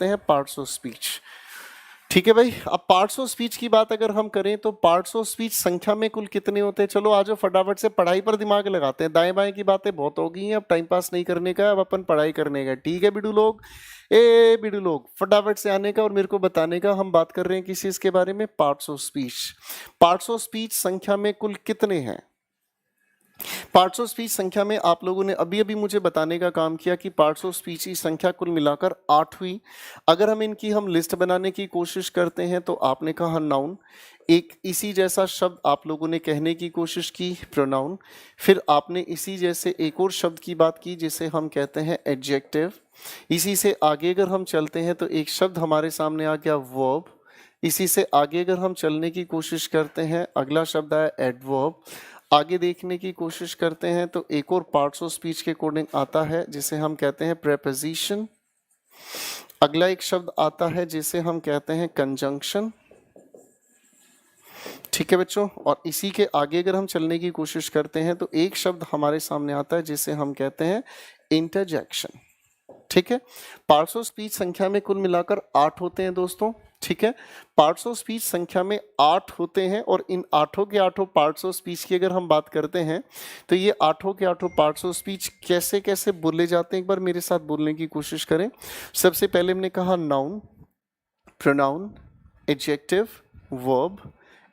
हैं पार्ट्स ऑफ स्पीच। ठीक है भाई, अब पार्ट्स ऑफ स्पीच की बात अगर हम करें तो पार्ट्स ऑफ स्पीच संख्या में कुल कितने होते हैं। चलो आज फटाफट से पढ़ाई पर दिमाग लगाते हैं, दाएं बाएं की बातें बहुत हो गई हैं, अब टाइम पास नहीं करने का, अब अपन पढ़ाई करने का। ठीक है बिडू लोग, बिडू लोग फटाफट से आने का और मेरे को बताने का। हम बात कर रहे हैं किस चीज के बारे में, parts of speech. Parts of speech संख्या में कुल कितने हैं। पार्ट्स ऑफ स्पीच संख्या में आप लोगों ने अभी अभी मुझे बताने का काम किया कि पार्ट्स ऑफ स्पीच की संख्या कुल मिलाकर 8 हुई। अगर हम इनकी लिस्ट बनाने की कोशिश करते हैं तो आपने कहा नाउन, एक इसी जैसा शब्द आप लोगों ने कहने की कोशिश की प्रोनाउन, फिर आपने इसी जैसे एक और शब्द की बात की जिसे हम कहते हैं एडजेक्टिव। इसी से आगे अगर हम चलते हैं तो एक शब्द हमारे सामने आ गया वर्ब। इसी से आगे अगर हम चलने की कोशिश करते हैं अगला शब्द आया एडवर्ब। आगे देखने की कोशिश करते हैं तो एक और पार्ट्स ऑफ स्पीच के अकॉर्डिंग आता है जिसे हम कहते हैं प्रेपोजिशन। अगला एक शब्द आता है जिसे हम कहते हैं कंजंक्शन। ठीक है बच्चों, और इसी के आगे अगर हम चलने की कोशिश करते हैं तो एक शब्द हमारे सामने आता है जिसे हम कहते हैं इंटरजेक्शन। ठीक है, पार्ट्स ऑफ स्पीच संख्या में कुल मिलाकर 8 होते हैं दोस्तों। ठीक है, पार्ट्स ऑफ स्पीच संख्या में 8 होते हैं और इन 8 के 8 पार्ट्स ऑफ स्पीच की अगर हम बात करते हैं तो ये 8 के 8 पार्ट्स ऑफ स्पीच कैसे कैसे बोले जाते हैं, एक बार मेरे साथ बोलने की कोशिश करें। सबसे पहले हमने कहा noun, pronoun, adjective, verb,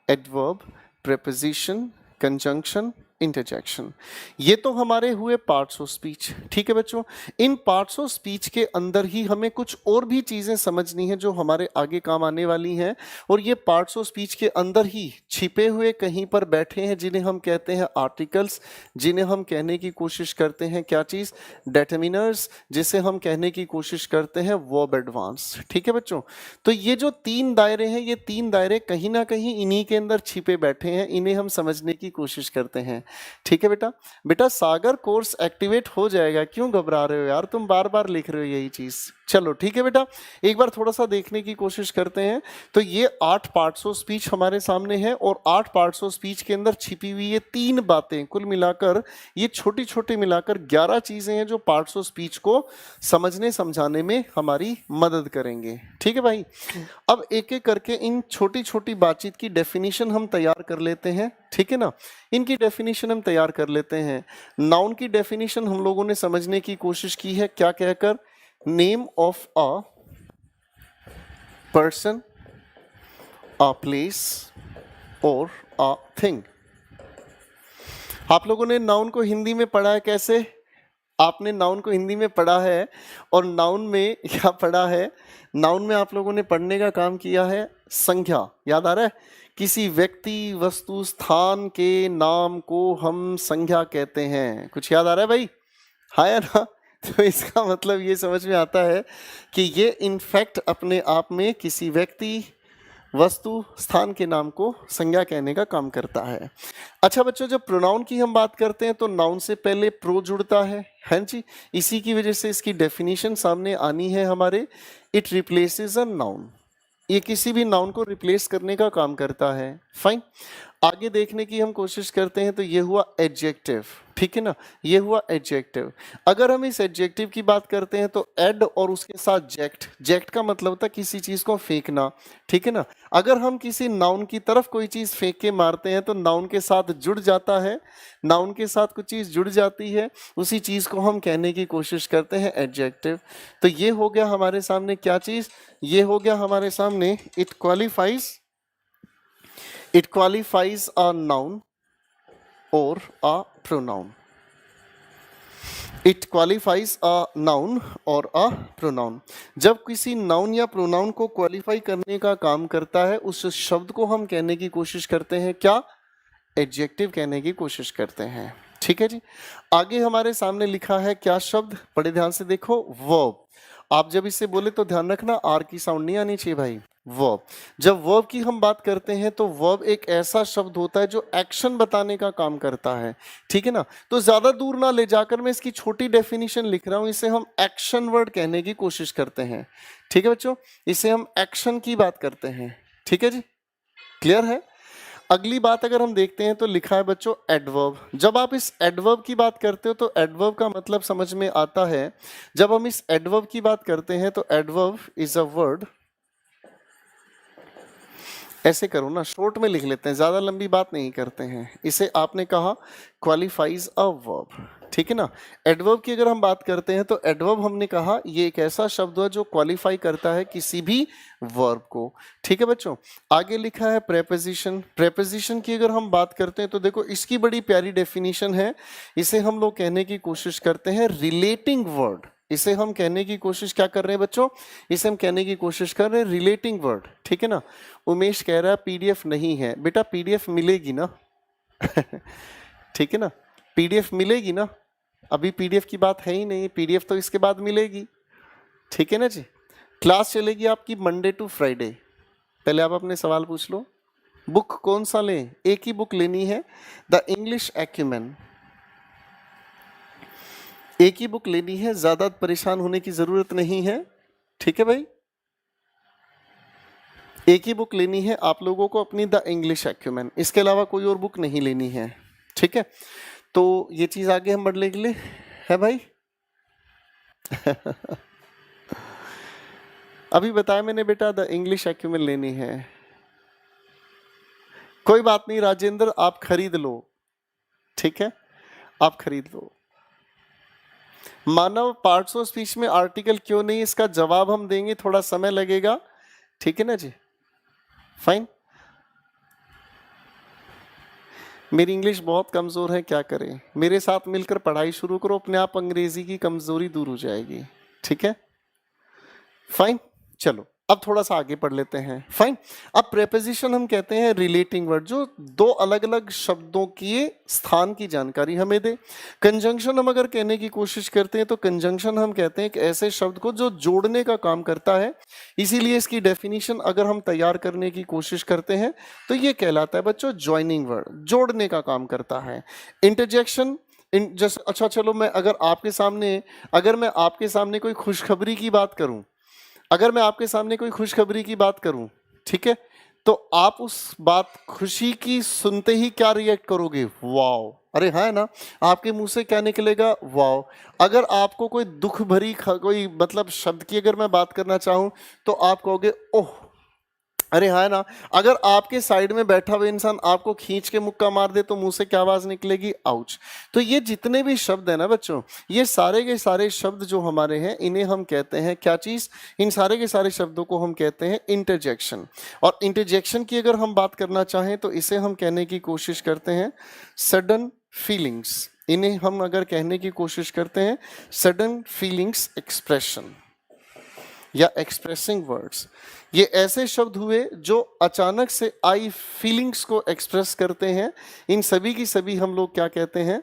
adverb, preposition, conjunction, interjection. ये तो हमारे हुए पार्ट्स ऑफ स्पीच। ठीक है बच्चों, इन पार्ट्स ऑफ स्पीच के अंदर ही हमें कुछ और भी चीजें समझनी है जो हमारे आगे काम आने वाली हैं, और ये पार्ट्स ऑफ स्पीच के अंदर ही छिपे हुए कहीं पर बैठे हैं जिन्हें हम कहते हैं आर्टिकल्स, जिन्हें हम कहने की कोशिश करते हैं क्या चीज, डेटर्मिनर्स, जिसे हम कहने की कोशिश करते हैं वर्ब एडवांस। ठीक है बच्चों, तो ये जो 3 दायरे हैं, ये 3 दायरे कहीं ना कहीं इन्हीं के अंदर छिपे बैठे हैं, इन्हें हम समझने की कोशिश करते हैं। ठीक है बेटा, बेटा सागर कोर्स एक्टिवेट हो जाएगा, क्यों घबरा रहे हो यार, तुम बार बार लिख रहे हो यही चीज। चलो ठीक है बेटा, एक बार थोड़ा सा देखने की कोशिश करते हैं। तो ये 8 पार्ट्स ऑफ स्पीच हमारे सामने है और 8 पार्ट्स ऑफ स्पीच के अंदर छिपी हुई ये 3 बातें, कुल मिलाकर ये छोटी छोटी मिलाकर 11 चीजें हैं जो पार्ट्स ऑफ स्पीच को समझने समझाने में हमारी मदद करेंगे। ठीक है भाई, अब एक एक करके इन छोटी छोटी बातचीत की डेफिनेशन हम तैयार कर लेते हैं। ठीक है ना, इनकी डेफिनेशन हम तैयार कर लेते हैं। नाउन की डेफिनेशन हम लोगों ने समझने की कोशिश की है, क्या कहकर, name of a person, a place और अ थिंग। आप लोगों ने नाउन को हिंदी में पढ़ा है कैसे, आपने नाउन को हिंदी में पढ़ा है और नाउन में क्या पढ़ा है, नाउन में आप लोगों ने पढ़ने का काम किया है संज्ञा, याद आ रहा है, किसी व्यक्ति वस्तु स्थान के नाम को हम संज्ञा कहते हैं। कुछ याद आ रहा है भाई, हाँ या ना। तो इसका मतलब ये समझ में आता है कि ये इनफैक्ट अपने आप में किसी व्यक्ति वस्तु स्थान के नाम को संज्ञा कहने का काम करता है। अच्छा बच्चों, जब प्रोनाउन की हम बात करते हैं तो नाउन से पहले प्रो जुड़ता है जी। इसी की वजह से इसकी डेफिनेशन सामने आनी है हमारे, इट रिप्लेसेस अ नाउन। ये किसी भी नाउन को रिप्लेस करने का काम करता है। फाइन, आगे देखने की हम कोशिश करते हैं तो ये हुआ एडजेक्टिव, ठीक है ना, ये हुआ एडजेक्टिव। अगर हम इस एडजेक्टिव की बात करते हैं तो एड और उसके साथ जेक्ट, जेक्ट का मतलब होता है किसी चीज को फेंकना, ठीक है ना। अगर हम किसी नाउन की तरफ कोई चीज फेंक के मारते हैं तो नाउन के साथ जुड़ जाता है, नाउन के साथ कुछ चीज जुड़ जाती है, उसी चीज को हम कहने की कोशिश करते हैं एडजेक्टिव। तो ये हो गया हमारे सामने क्या चीज, ये हो गया हमारे सामने इट क्वालिफाइज अ नाउन और a pronoun. It qualifies a noun और अ प्रोनाउन। जब किसी नाउन या प्रोनाउन को क्वालिफाई करने का काम करता है, उस शब्द को हम कहने की कोशिश करते हैं क्या, एडजेक्टिव कहने की कोशिश करते हैं। ठीक है जी। आगे हमारे सामने लिखा है क्या शब्द, बड़े ध्यान से देखो, वर्ब। आप जब इसे बोले तो ध्यान रखना आर की साउंड नहीं आनी चाहिए भाई, वर्ब। जब वर्ब की हम बात करते हैं तो वर्ब एक ऐसा शब्द होता है जो एक्शन बताने का काम करता है, ठीक है ना। तो ज्यादा दूर ना ले जाकर मैं इसकी छोटी डेफिनेशन लिख रहा हूं, इसे हम एक्शन वर्ड कहने की कोशिश करते हैं। ठीक है बच्चों, इसे हम एक्शन की बात करते हैं। ठीक है जी, क्लियर है। अगली बात अगर हम देखते हैं तो लिखा है बच्चों एडवर्ब। जब आप इस एडवर्ब की बात करते हो तो एडवर्ब का मतलब समझ में आता है। जब हम इस एडवर्ब की बात करते हैं तो एडवर्ब इज अ वर्ड, ऐसे करो ना, शॉर्ट में लिख लेते हैं, ज्यादा लंबी बात नहीं करते हैं। इसे आपने कहा क्वालिफाइज अ वर्ब, ठीक है ना। एडवर्ब की अगर हम बात करते हैं तो एडवर्ब हमने कहा ये एक ऐसा शब्द है जो क्वालिफाई करता है किसी भी वर्ब को। ठीक है बच्चों, आगे लिखा है प्रेपोजिशन। प्रेपोजिशन की अगर हम बात करते हैं तो देखो इसकी बड़ी प्यारी डेफिनेशन है। इसे हम लोग कहने की कोशिश करते हैं रिलेटिंग वर्ड। इसे हम कहने की कोशिश क्या कर रहे हैं बच्चों, इसे हम कहने की कोशिश कर रहे हैं रिलेटिंग वर्ड, ठीक है ना। उमेश कह रहा है पीडीएफ नहीं है, बेटा पीडीएफ मिलेगी ना ठीक है ना, पीडीएफ मिलेगी ना, अभी पीडीएफ की बात है ही नहीं, पीडीएफ तो इसके बाद मिलेगी, ठीक है ना जी। क्लास चलेगी आपकी मंडे टू फ्राइडे। पहले आप अपने सवाल पूछ लो, बुक कौन सा लें, एक ही बुक लेनी है, द इंग्लिश एक्यूमेन, एक ही बुक लेनी है, ज्यादा परेशान होने की जरूरत नहीं है, ठीक है भाई। एक ही बुक लेनी है आप लोगों को अपनी, द इंग्लिश एक्यूमेन, इसके अलावा कोई और बुक नहीं लेनी है, ठीक है। तो ये चीज आगे हम बढ़ने के लिए है भाई अभी बताया मैंने बेटा द इंग्लिश एक्यूमेन लेनी है। कोई बात नहीं राजेंद्र, आप खरीद लो, ठीक है, आप खरीद लो। मानव पार्ट्स ऑफ स्पीच में आर्टिकल क्यों नहीं, इसका जवाब हम देंगे, थोड़ा समय लगेगा, ठीक है ना जी। फाइन, मेरी इंग्लिश बहुत कमजोर है, क्या करें, मेरे साथ मिलकर पढ़ाई शुरू करो, अपने आप अंग्रेजी की कमजोरी दूर हो जाएगी, ठीक है। फाइन, चलो अब थोड़ा सा आगे पढ़ लेते हैं। फाइन, अब प्रेपोजिशन हम कहते हैं रिलेटिंग वर्ड, जो दो अलग अलग शब्दों के स्थान की जानकारी हमें दे। कंजंक्शन हम अगर कहने की कोशिश करते हैं तो कंजंक्शन हम कहते हैं एक ऐसे शब्द को जो जोड़ने का काम करता है। इसीलिए इसकी डेफिनेशन अगर हम तैयार करने की कोशिश करते हैं तो ये कहलाता है बच्चों ज्वाइनिंग वर्ड, जोड़ने का काम करता है। इंटरजेक्शन जैसे, अच्छा चलो मैं अगर मैं आपके सामने कोई खुशखबरी की बात करूं, अगर मैं आपके सामने कोई खुशखबरी की बात करूं, ठीक है, तो आप उस बात खुशी की सुनते ही क्या रिएक्ट करोगे, वाओ, अरे हाँ ना, आपके मुंह से क्या निकलेगा, वाओ। अगर आपको कोई दुख भरी कोई मतलब शब्द की अगर मैं बात करना चाहूं तो आप कहोगे ओह, अरे हाँ ना। अगर आपके साइड में बैठा हुआ इंसान आपको खींच के मुक्का मार दे तो मुंह से क्या आवाज निकलेगी, आउच। तो ये जितने भी शब्द है ना बच्चों, ये सारे के सारे शब्द जो हमारे हैं इन्हें हम कहते हैं क्या चीज, इन सारे के सारे शब्दों को हम कहते हैं इंटरजेक्शन। और इंटरजेक्शन की अगर हम बात करना चाहें तो इसे हम कहने की कोशिश करते हैं सडन फीलिंग्स। इन्हें हम अगर कहने की कोशिश करते हैं सडन फीलिंग्स एक्सप्रेशन या एक्सप्रेसिंग वर्ड्स। ये ऐसे शब्द हुए जो अचानक से आई फीलिंग्स को एक्सप्रेस करते हैं। इन सभी की सभी हम लोग क्या कहते हैं,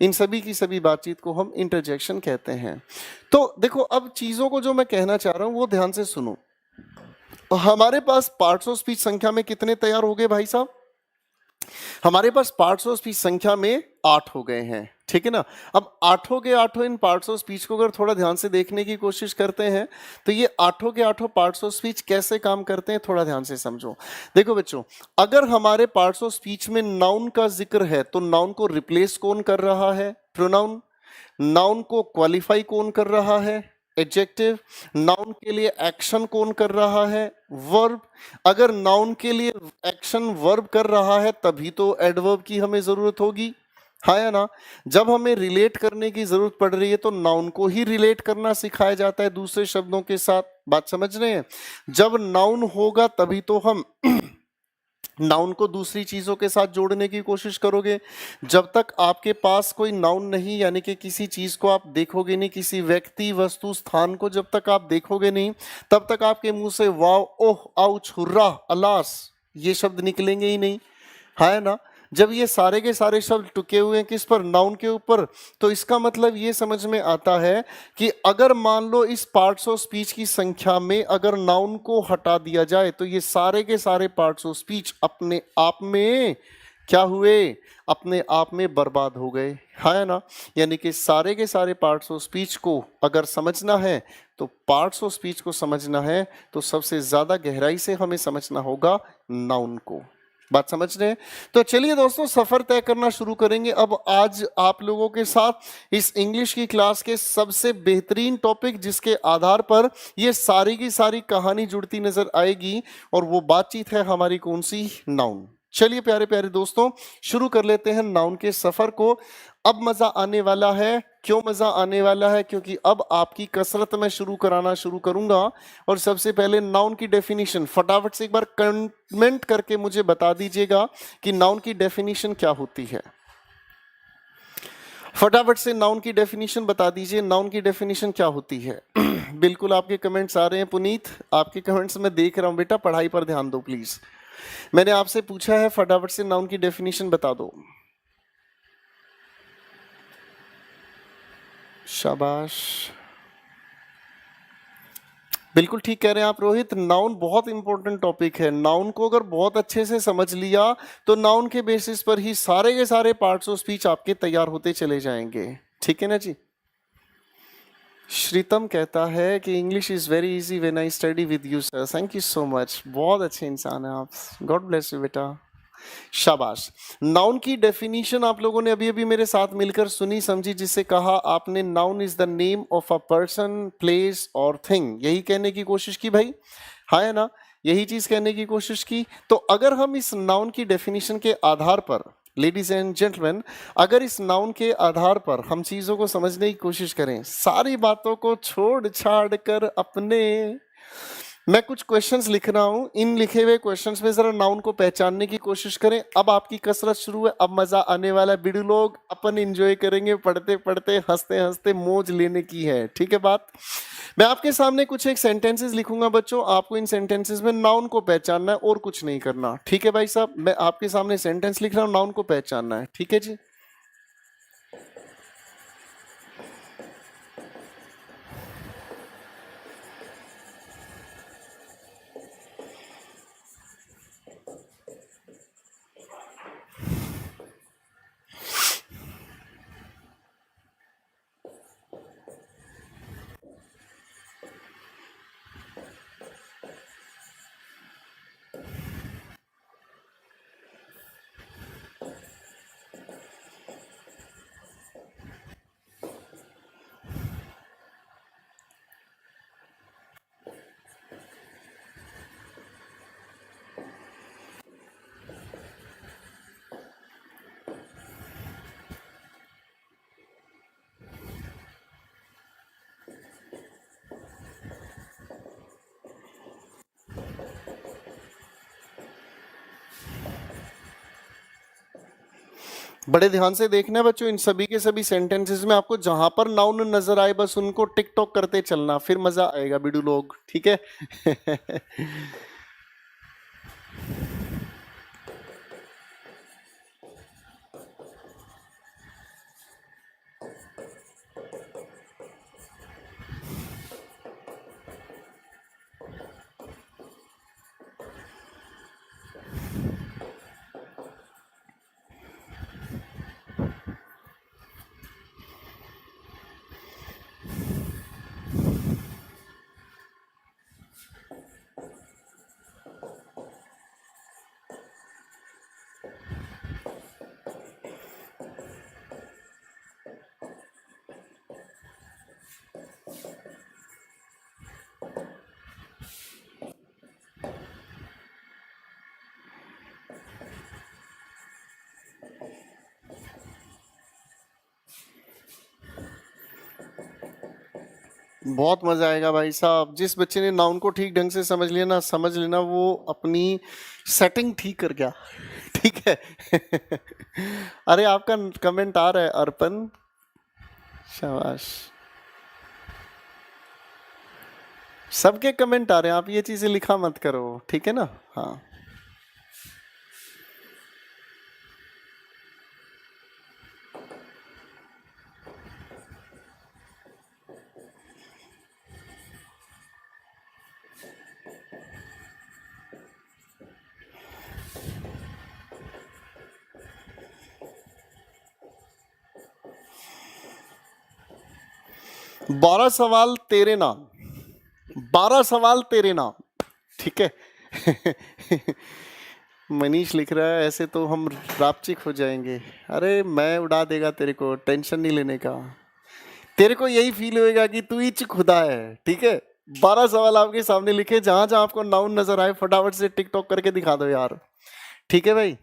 इन सभी की सभी बातचीत को हम इंटरजेक्शन कहते हैं। तो देखो अब चीजों को जो मैं कहना चाह रहा हूं वो ध्यान से सुनो। हमारे पास पार्ट्स ऑफ स्पीच संख्या में कितने तैयार हो गए भाई साहब? हमारे पास पार्ट्स ऑफ स्पीच संख्या में 8 हो गए हैं, ठीक है ना। अब आठों के आठों इन पार्ट्स ऑफ स्पीच को अगर थोड़ा ध्यान से देखने की कोशिश करते हैं तो ये आठों के आठों पार्ट्स ऑफ स्पीच कैसे काम करते हैं थोड़ा ध्यान से समझो। देखो बच्चों, अगर हमारे पार्ट्स ऑफ स्पीच में नाउन का जिक्र है तो नाउन को रिप्लेस कौन कर रहा है? प्रोनाउन। नाउन को क्वालिफाई कौन कर रहा है? एडजेक्टिव। नाउन के लिए एक्शन कौन कर रहा है? वर्ब। अगर नाउन के लिए एक्शन वर्ब कर रहा है तभी तो एडवर्ब की हमें जरूरत होगी, हाँ या ना। जब हमें रिलेट करने की जरूरत पड़ रही है तो नाउन को ही रिलेट करना सिखाया जाता है दूसरे शब्दों के साथ। बात समझ रहे हैं? जब नाउन होगा तभी तो हम नाउन को दूसरी चीजों के साथ जोड़ने की कोशिश करोगे। जब तक आपके पास कोई नाउन नहीं, यानी कि किसी चीज को आप देखोगे नहीं, किसी व्यक्ति वस्तु स्थान को जब तक आप देखोगे नहीं, तब तक आपके मुंह से वाव, ओह, आउच, हुर्रा, अलास ये शब्द निकलेंगे ही नहीं, है ना। जब ये सारे के सारे शब्द टुके हुए हैं किस पर? नाउन के ऊपर, तो इसका मतलब ये समझ में आता है कि अगर मान लो इस पार्ट्स ऑफ स्पीच की संख्या में अगर नाउन को हटा दिया जाए तो ये सारे के सारे पार्ट्स ऑफ स्पीच अपने आप में क्या हुए? अपने आप में बर्बाद हो गए, है ना। यानी कि सारे के सारे पार्ट्स ऑफ स्पीच को अगर समझना है तो पार्ट्स ऑफ स्पीच को समझना है तो सबसे ज्यादा गहराई से हमें समझना होगा नाउन को। बात समझ रहे हैं? तो चलिए दोस्तों, सफर तय करना शुरू करेंगे अब आज आप लोगों के साथ इस इंग्लिश की क्लास के सबसे बेहतरीन टॉपिक जिसके आधार पर ये सारी की सारी कहानी जुड़ती नजर आएगी, और वो बातचीत है हमारी कौन सी? नाउन। चलिए प्यारे प्यारे दोस्तों, शुरू कर लेते हैं नाउन के सफर को। अब मजा आने वाला है। क्यों मजा आने वाला है? क्योंकि अब आपकी कसरत मैं शुरू कराना शुरू करूंगा। और सबसे पहले नाउन की डेफिनेशन फटाफट से एक बार कमेंट करके मुझे बता दीजिएगा कि नाउन की डेफिनेशन क्या होती है। फटाफट से नाउन की डेफिनेशन बता दीजिए, नाउन की डेफिनेशन क्या होती है। बिल्कुल आपके कमेंट्स आ रहे हैं पुनीत, आपके कमेंट्स मैं देख रहा हूं। बेटा पढ़ाई पर ध्यान दो प्लीज। मैंने आपसे पूछा है फटाफट से नाउन की डेफिनेशन बता दो। शाबाश, बिल्कुल ठीक कह रहे हैं आप रोहित। नाउन बहुत इंपॉर्टेंट टॉपिक है। नाउन को अगर बहुत अच्छे से समझ लिया तो नाउन के बेसिस पर ही सारे के सारे पार्ट्स ऑफ स्पीच आपके तैयार होते चले जाएंगे, ठीक है ना जी। श्रीतम कहता है कि English is very easy when I study with you sir. Thank you so much, बहुत अच्छे इंसान हैं आप। गॉड ब्लेस यू बेटा, शाबाश। नाउन की डेफिनेशन आप लोगों ने अभी अभी मेरे साथ मिलकर सुनी समझी, जिसे कहा आपने noun is the name of a person, place और थिंग। यही कहने की कोशिश की भाई, हाँ है ना, यही चीज कहने की कोशिश की। तो अगर हम इस नाउन की डेफिनेशन के आधार पर, लेडीज एंड जेंटलमैन, अगर इस नाउन के आधार पर हम चीजों को समझने की कोशिश करें, सारी बातों को छोड़ छाड़ कर अपने, मैं कुछ क्वेश्चंस लिख रहा हूं, इन लिखे हुए क्वेश्चंस में जरा नाउन को पहचानने की कोशिश करें। अब आपकी कसरत शुरू है, अब मजा आने वाला है। बिडू लोग अपन एंजॉय करेंगे, पढ़ते पढ़ते हंसते हंसते मौज लेने की है, ठीक है बात। मैं आपके सामने कुछ एक सेंटेंसेस लिखूंगा बच्चों, आपको इन सेंटेंसेस में नाउन को पहचानना है और कुछ नहीं करना, ठीक है भाई साहब। मैं आपके सामने सेंटेंस लिख रहा हूं, नाउन को पहचानना है, ठीक है जी। बड़े ध्यान से देखना है बच्चों, इन सभी के सभी सेंटेंसेस में आपको जहां पर नाउन नजर आए बस उनको टिक टॉक करते चलना, फिर मजा आएगा बिडू लोग, ठीक है। बहुत मजा आएगा भाई साहब। जिस बच्चे ने नाउन को ठीक ढंग से समझ लिया ना, समझ लेना वो अपनी सेटिंग ठीक कर गया। ठीक है। अरे आपका कमेंट आ रहा है अर्पण, शाबाश। सबके कमेंट आ रहे हैं, आप ये चीजें लिखा मत करो, ठीक है ना। हाँ, 12 सवाल तेरे नाम, 12 सवाल तेरे नाम, ठीक है। मनीष लिख रहा है ऐसे तो हम रापचिक हो जाएंगे। अरे मैं उड़ा देगा तेरे को, टेंशन नहीं लेने का। तेरे को यही फील होएगा कि तू ही खुदा है, ठीक है। 12 सवाल आपके सामने लिखे, जहां जहां आपको नाउन नजर आए फटाफट से टिकटॉक करके दिखा दो यार, ठीक है भाई।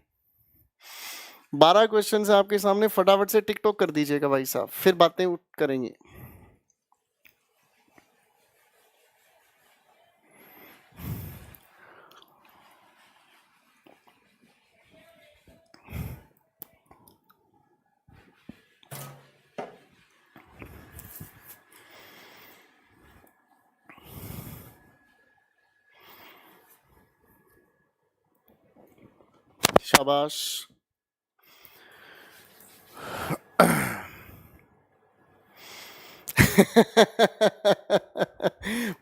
12 क्वेश्चन है आपके सामने, फटाफट से टिकटॉक कर दीजिएगा भाई साहब, फिर बातें करेंगे। शाबाश।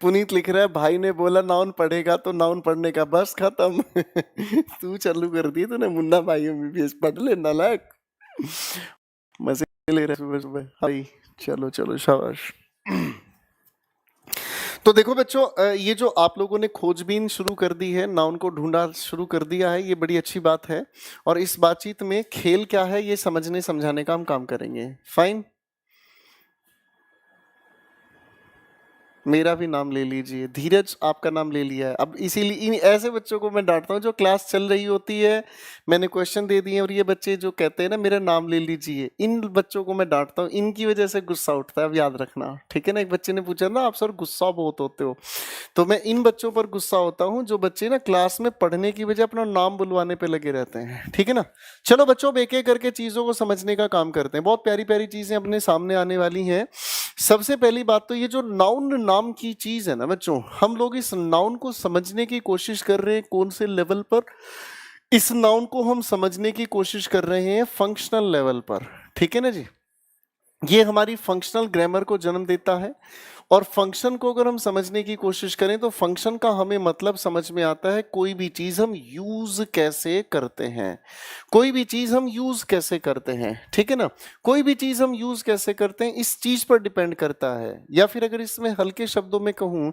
पुनीत लिख रहा है भाई ने बोला नाउन पढ़ेगा तो नाउन पढ़ने का, बस खत्म। तू चालू कर दी तूने, मुन्ना भाई एमबीबीएस पढ़ ले नालायक। मजे ले रहे सुबह सुबह भाई। चलो चलो शाबाश। तो देखो बच्चों, ये जो आप लोगों ने खोजबीन शुरू कर दी है, नाउन को ढूंढा शुरू कर दिया है, ये बड़ी अच्छी बात है। और इस बातचीत में खेल क्या है ये समझने समझाने का हम काम करेंगे। फाइन, मेरा भी नाम ले लीजिए। धीरज आपका नाम ले लिया है। अब इसीलिए ऐसे बच्चों को मैं डांटता हूँ जो क्लास चल रही होती है, मैंने क्वेश्चन दे दिए और ये बच्चे जो कहते हैं ना मेरा नाम ले लीजिए, इन बच्चों को मैं डांटता हूँ। इनकी वजह से गुस्सा उठता है, अब याद रखना, ठीक है ना। एक बच्चे ने पूछा ना आप सर गुस्सा बहुत होते हो, तो मैं इन बच्चों पर गुस्सा होता हूँ जो बच्चे ना क्लास में पढ़ने की वजह अपना नाम बुलवाने पे लगे रहते हैं, ठीक है ना। चलो बच्चों, अब एक एक करके चीजों को समझने का काम करते हैं। बहुत प्यारी प्यारी चीजें अपने सामने आने वाली हैं। सबसे पहली बात तो ये जो नाउन नाम की चीज है ना बच्चों, हम लोग इस नाउन को समझने की कोशिश कर रहे हैं कौन से लेवल पर? इस नाउन को हम समझने की कोशिश कर रहे हैं फंक्शनल लेवल पर, ठीक है ना जी। ये हमारी फंक्शनल ग्रामर को जन्म देता है। और फंक्शन को अगर हम समझने की कोशिश करें तो फंक्शन का हमें मतलब समझ में आता है कोई भी चीज हम यूज कैसे करते हैं, कोई भी चीज हम यूज कैसे करते हैं, ठीक है ना। कोई भी चीज हम यूज कैसे करते हैं इस चीज पर डिपेंड करता है। या फिर अगर इसमें हल्के शब्दों में कहूं,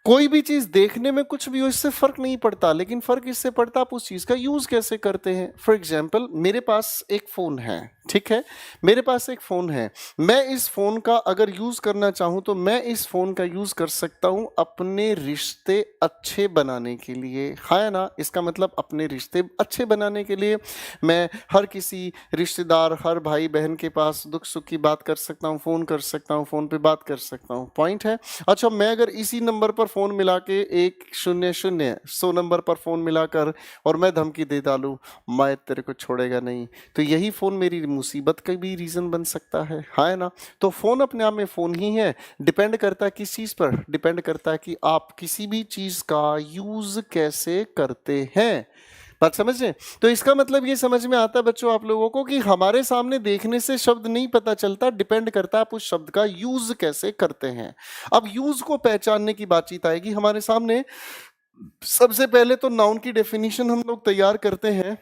कोई भी चीज देखने में कुछ भी हो इससे फर्क नहीं पड़ता, लेकिन फर्क इससे पड़ता आप उस चीज का यूज कैसे करते हैं। फॉर एग्जाम्पल, मेरे पास एक फोन है, ठीक है, मेरे पास एक फोन है। मैं इस फोन का अगर यूज करना चाहूं तो मैं इस फोन का यूज कर सकता हूं अपने रिश्ते अच्छे बनाने के लिए, है ना। इसका मतलब अपने रिश्ते अच्छे बनाने के लिए मैं हर किसी रिश्तेदार, हर भाई बहन के पास दुख सुख की बात कर सकता हूं, फोन कर सकता हूं, फोन पे बात कर सकता हूं, पॉइंट है। अच्छा, मैं अगर इसी नंबर पर फोन मिला के 100 100 नंबर पर फोन मिलाकर और मैं धमकी दे डालूं मैं तेरे को छोड़ेगा नहीं, तो यही फोन मेरी मुसीबत का भी रीजन बन सकता है ना। तो फोन अपने आप में फोन ही है। डिपेंड करता है किस चीज पर? डिपेंड करता है कि आप किसी भी चीज का यूज कैसे करते हैं। बात समझ रहे? तो इसका मतलब ये समझ में आता है बच्चों आप लोगों को कि हमारे सामने देखने से शब्द नहीं पता चलता, डिपेंड करता है आप उस शब्द का यूज कैसे करते हैं। अब यूज को पहचानने की बातचीत आएगी हमारे सामने। सबसे पहले तो नाउन की डेफिनेशन हम लोग तैयार करते हैं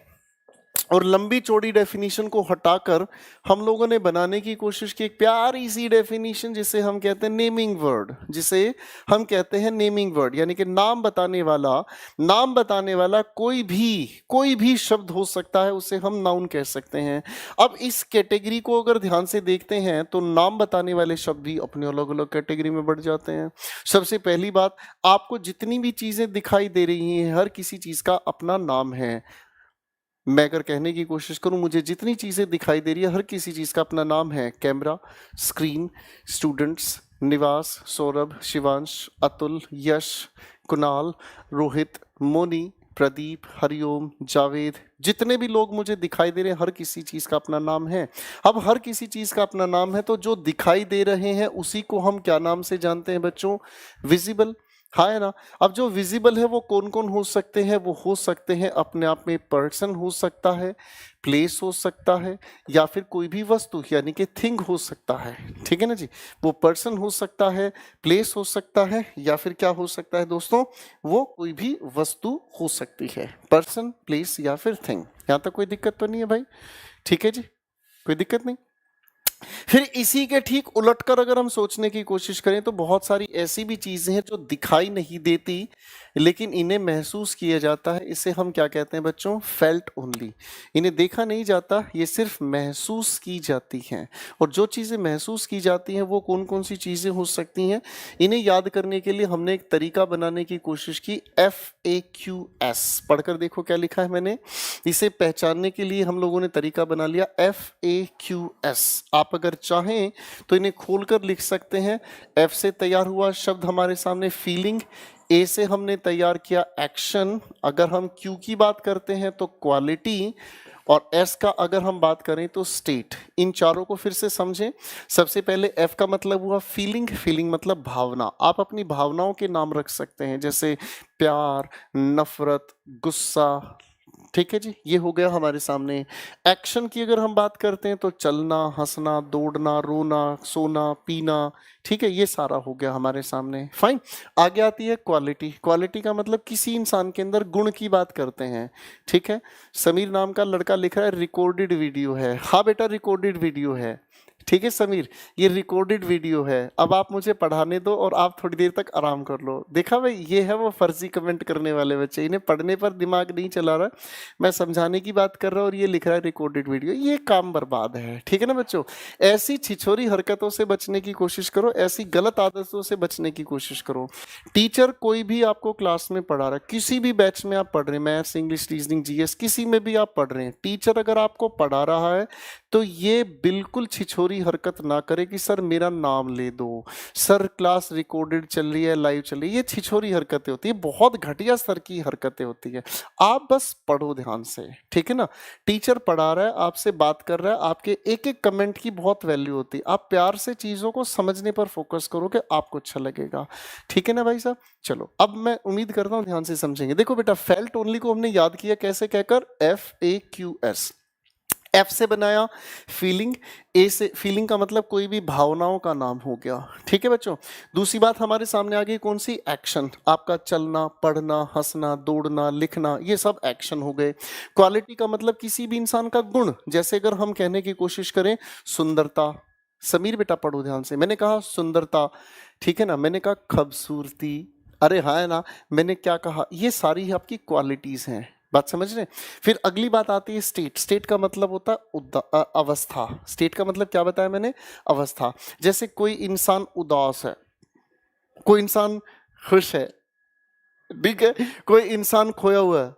और लंबी चौड़ी डेफिनेशन को हटाकर हम लोगों ने बनाने की कोशिश की एक प्यारी सी डेफिनेशन जिसे हम कहते हैं नेमिंग वर्ड, जिसे हम कहते हैं नेमिंग वर्ड, यानी कि नाम बताने वाला। नाम बताने वाला कोई भी शब्द हो सकता है, उसे हम नाउन कह सकते हैं। अब इस कैटेगरी को अगर ध्यान से देखते हैं तो नाम बताने वाले शब्द भी अपने अलग अलग कैटेगरी में बढ़ जाते हैं। सबसे पहली बात, आपको जितनी भी चीजें दिखाई दे रही हैं हर किसी चीज का अपना नाम है। मैं अगर कहने की कोशिश करूं, मुझे जितनी चीजें दिखाई दे रही है हर किसी चीज का अपना नाम है। कैमरा, स्क्रीन, स्टूडेंट्स, निवास, सौरभ, शिवांश, अतुल, यश, कुणाल, रोहित, मोनी, प्रदीप, हरिओम, जावेद, जितने भी लोग मुझे दिखाई दे रहे हैं, हर किसी चीज का अपना नाम है। अब हर किसी चीज का अपना नाम है, तो जो दिखाई दे रहे हैं उसी को हम क्या नाम से जानते हैं बच्चों? विजिबल। हाँ है ना। अब जो विजिबल है वो कौन कौन हो सकते हैं? वो हो सकते हैं अपने आप में पर्सन हो सकता है, प्लेस हो सकता है, या फिर कोई भी वस्तु यानी कि थिंग हो सकता है। ठीक है ना जी। वो पर्सन हो सकता है, प्लेस हो सकता है, या फिर क्या हो सकता है दोस्तों? वो कोई भी वस्तु हो सकती है, पर्सन, प्लेस या फिर थिंग। यहाँ तक कोई दिक्कत तो नहीं है भाई? ठीक है जी, कोई दिक्कत नहीं। फिर इसी के ठीक उलटकर अगर हम सोचने की कोशिश करें तो बहुत सारी ऐसी भी चीजें हैं जो दिखाई नहीं देती लेकिन इन्हें महसूस किया जाता है। इसे हम क्या कहते हैं बच्चों? Felt only. इन्हें देखा नहीं जाता, ये सिर्फ महसूस की जाती हैं। और जो चीजें महसूस की जाती हैं वो कौन कौन सी चीजें हो सकती हैं? इन्हें याद करने के लिए हमने एक तरीका बनाने की कोशिश की, FAQS। पढ़कर देखो क्या लिखा है मैंने। इसे पहचानने के लिए हम लोगों ने तरीका बना लिया FAQS। आप अगर चाहें तो इन्हें खोलकर लिख सकते हैं। F से तैयार हुआ शब्द हमारे सामने फीलिंग, A से हमने तैयार किया एक्शन, अगर हम Q की बात करते हैं तो क्वालिटी, और S का अगर हम बात करें तो स्टेट। इन चारों को फिर से समझें। सबसे पहले F का मतलब हुआ फीलिंग, फीलिंग मतलब भावना। आप अपनी भावनाओं के नाम रख सकते हैं, जैसे प्यार, नफरत, गुस्सा। ठीक है जी, ये हो गया हमारे सामने। एक्शन की अगर हम बात करते हैं तो चलना, हंसना, दौड़ना, रोना, सोना, पीना। ठीक है, ये सारा हो गया हमारे सामने। फाइन। आगे आती है क्वालिटी। क्वालिटी का मतलब किसी इंसान के अंदर गुण की बात करते हैं। ठीक है, समीर नाम का लड़का लिख रहा है रिकॉर्डेड वीडियो है। हाँ बेटा, रिकॉर्डेड वीडियो है। ठीक है समीर, ये रिकॉर्डेड वीडियो है। अब आप मुझे पढ़ाने दो और आप थोड़ी देर तक आराम कर लो। देखा भाई, ये है वो फर्जी कमेंट करने वाले बच्चे, इन्हें पढ़ने पर दिमाग नहीं चला रहा। मैं समझाने की बात कर रहा हूँ और ये लिख रहा है रिकॉर्डेड वीडियो। ये काम बर्बाद है। ठीक है ना बच्चों, ऐसी छिछोरी हरकतों से बचने की कोशिश करो, ऐसी गलत आदतों से बचने की कोशिश करो। टीचर कोई भी आपको क्लास में पढ़ा रहा है, किसी भी बैच में आप पढ़ रहे हैं, मैथ्स, इंग्लिश, रीजनिंग, जीएस, किसी में भी आप पढ़ रहे हैं, टीचर अगर आपको पढ़ा रहा है तो ये बिल्कुल छिछोरी हरकत ना करे कि सर मेरा नाम ले दो, सर क्लास रिकॉर्डेड चल रही है, लाइव चल रही है। ये छिछोरी हरकतें होती है, बहुत घटिया स्तर की हरकतें होती है। आप बस पढ़ो ध्यान से। ठीक है ना, टीचर पढ़ा रहा है, आपसे बात कर रहा है, आपके एक एक कमेंट की बहुत वैल्यू होती है। आप प्यार से चीजों को समझने पर फोकस करोगे, आपको अच्छा लगेगा। ठीक है ना भाई साहब। चलो, अब मैं उम्मीद करता हूं ध्यान से समझेंगे। देखो बेटा, फेल्ट ओनली को हमने याद किया कैसे, कहकर FAQS। F से बनाया फीलिंग, A से फीलिंग का मतलब कोई भी भावनाओं का नाम हो गया। ठीक है बच्चों। दूसरी बात हमारे सामने आ गई कौन सी? एक्शन। आपका चलना, पढ़ना, हंसना, दौड़ना, लिखना, ये सब एक्शन हो गए। क्वालिटी का मतलब किसी भी इंसान का गुण, जैसे अगर हम कहने की कोशिश करें सुंदरता। समीर बेटा पढ़ो ध्यान से, मैंने कहा सुंदरता। ठीक है ना, मैंने कहा खूबसूरती। अरे हाँ है ना, मैंने क्या कहा? ये सारी आपकी क्वालिटीज हैं। बात समझ रहे हैं? फिर अगली बात आती है स्टेट। स्टेट का मतलब होता है अवस्था। स्टेट का मतलब क्या बताया मैंने? अवस्था। जैसे कोई इंसान उदास है, कोई इंसान खुश है, ठीक है, कोई इंसान खोया हुआ है,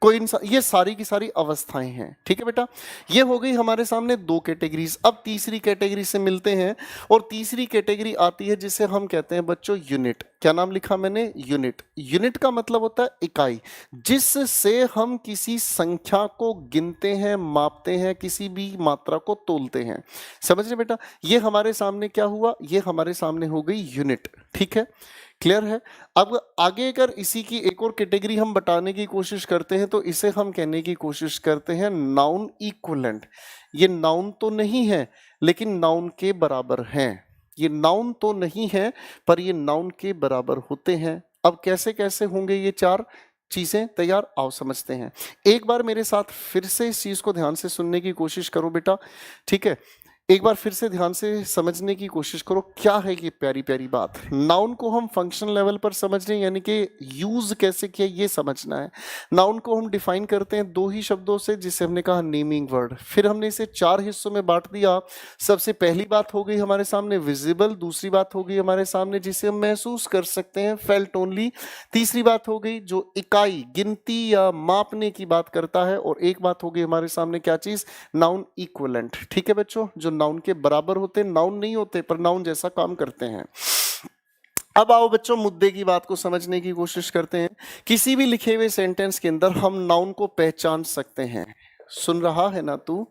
कोई इंसान, ये सारी की सारी अवस्थाएं हैं। ठीक है बेटा, ये हो गई हमारे सामने दो कैटेगरीज। अब तीसरी कैटेगरी से मिलते हैं, और तीसरी कैटेगरी आती है जिसे हम कहते हैं बच्चों यूनिट। क्या नाम लिखा मैंने? यूनिट। यूनिट का मतलब होता है इकाई, जिससे हम किसी संख्या को गिनते हैं, मापते हैं, किसी भी मात्रा को तोलते हैं। समझ रहे बेटा? ये हमारे सामने क्या हुआ? ये हमारे सामने हो गई यूनिट। ठीक है, क्लियर है? अब आगे अगर इसी की एक और कैटेगरी हम बताने की कोशिश करते हैं तो इसे हम कहने की कोशिश करते हैं नाउन इक्विवेलेंट। ये नाउन तो नहीं है लेकिन नाउन के बराबर हैं। ये नाउन तो नहीं है पर ये नाउन के बराबर होते हैं। अब कैसे कैसे होंगे ये चार चीजें? तैयार? आओ समझते हैं। एक बार मेरे साथ फिर से इस चीज को ध्यान से सुनने की कोशिश करो बेटा। ठीक है, एक बार फिर से ध्यान से समझने की कोशिश करो क्या है ये प्यारी प्यारी बात। नाउन को हम फंक्शन लेवल पर समझ रहे हैं, यानी कि यूज कैसे किया ये समझना है। नाउन को हम डिफाइन करते हैं दो ही शब्दों से, जिसे हमने कहा नेमिंग वर्ड। फिर हमने इसे चार हिस्सों में बांट दिया। सबसे पहली बात हो गई हमारे सामने विजिबल, दूसरी बात हो गई हमारे सामने जिसे हम महसूस कर सकते हैं, फेल्ट ओनली। तीसरी बात हो गई जो इकाई, गिनती या मापने की बात करता है, और एक बात हो गई हमारे सामने क्या चीज? Noun equivalent. ठीक है बच्चों, जो नाउन के बराबर होते, नाउन नहीं होते पर नाउन जैसा काम करते हैं। अब आओ बच्चों मुद्दे की बात को समझने की कोशिश करते हैं। किसी भी लिखे हुए सेंटेंस के अंदर हम नाउन को पहचान सकते हैं। सुन रहा है ना तू?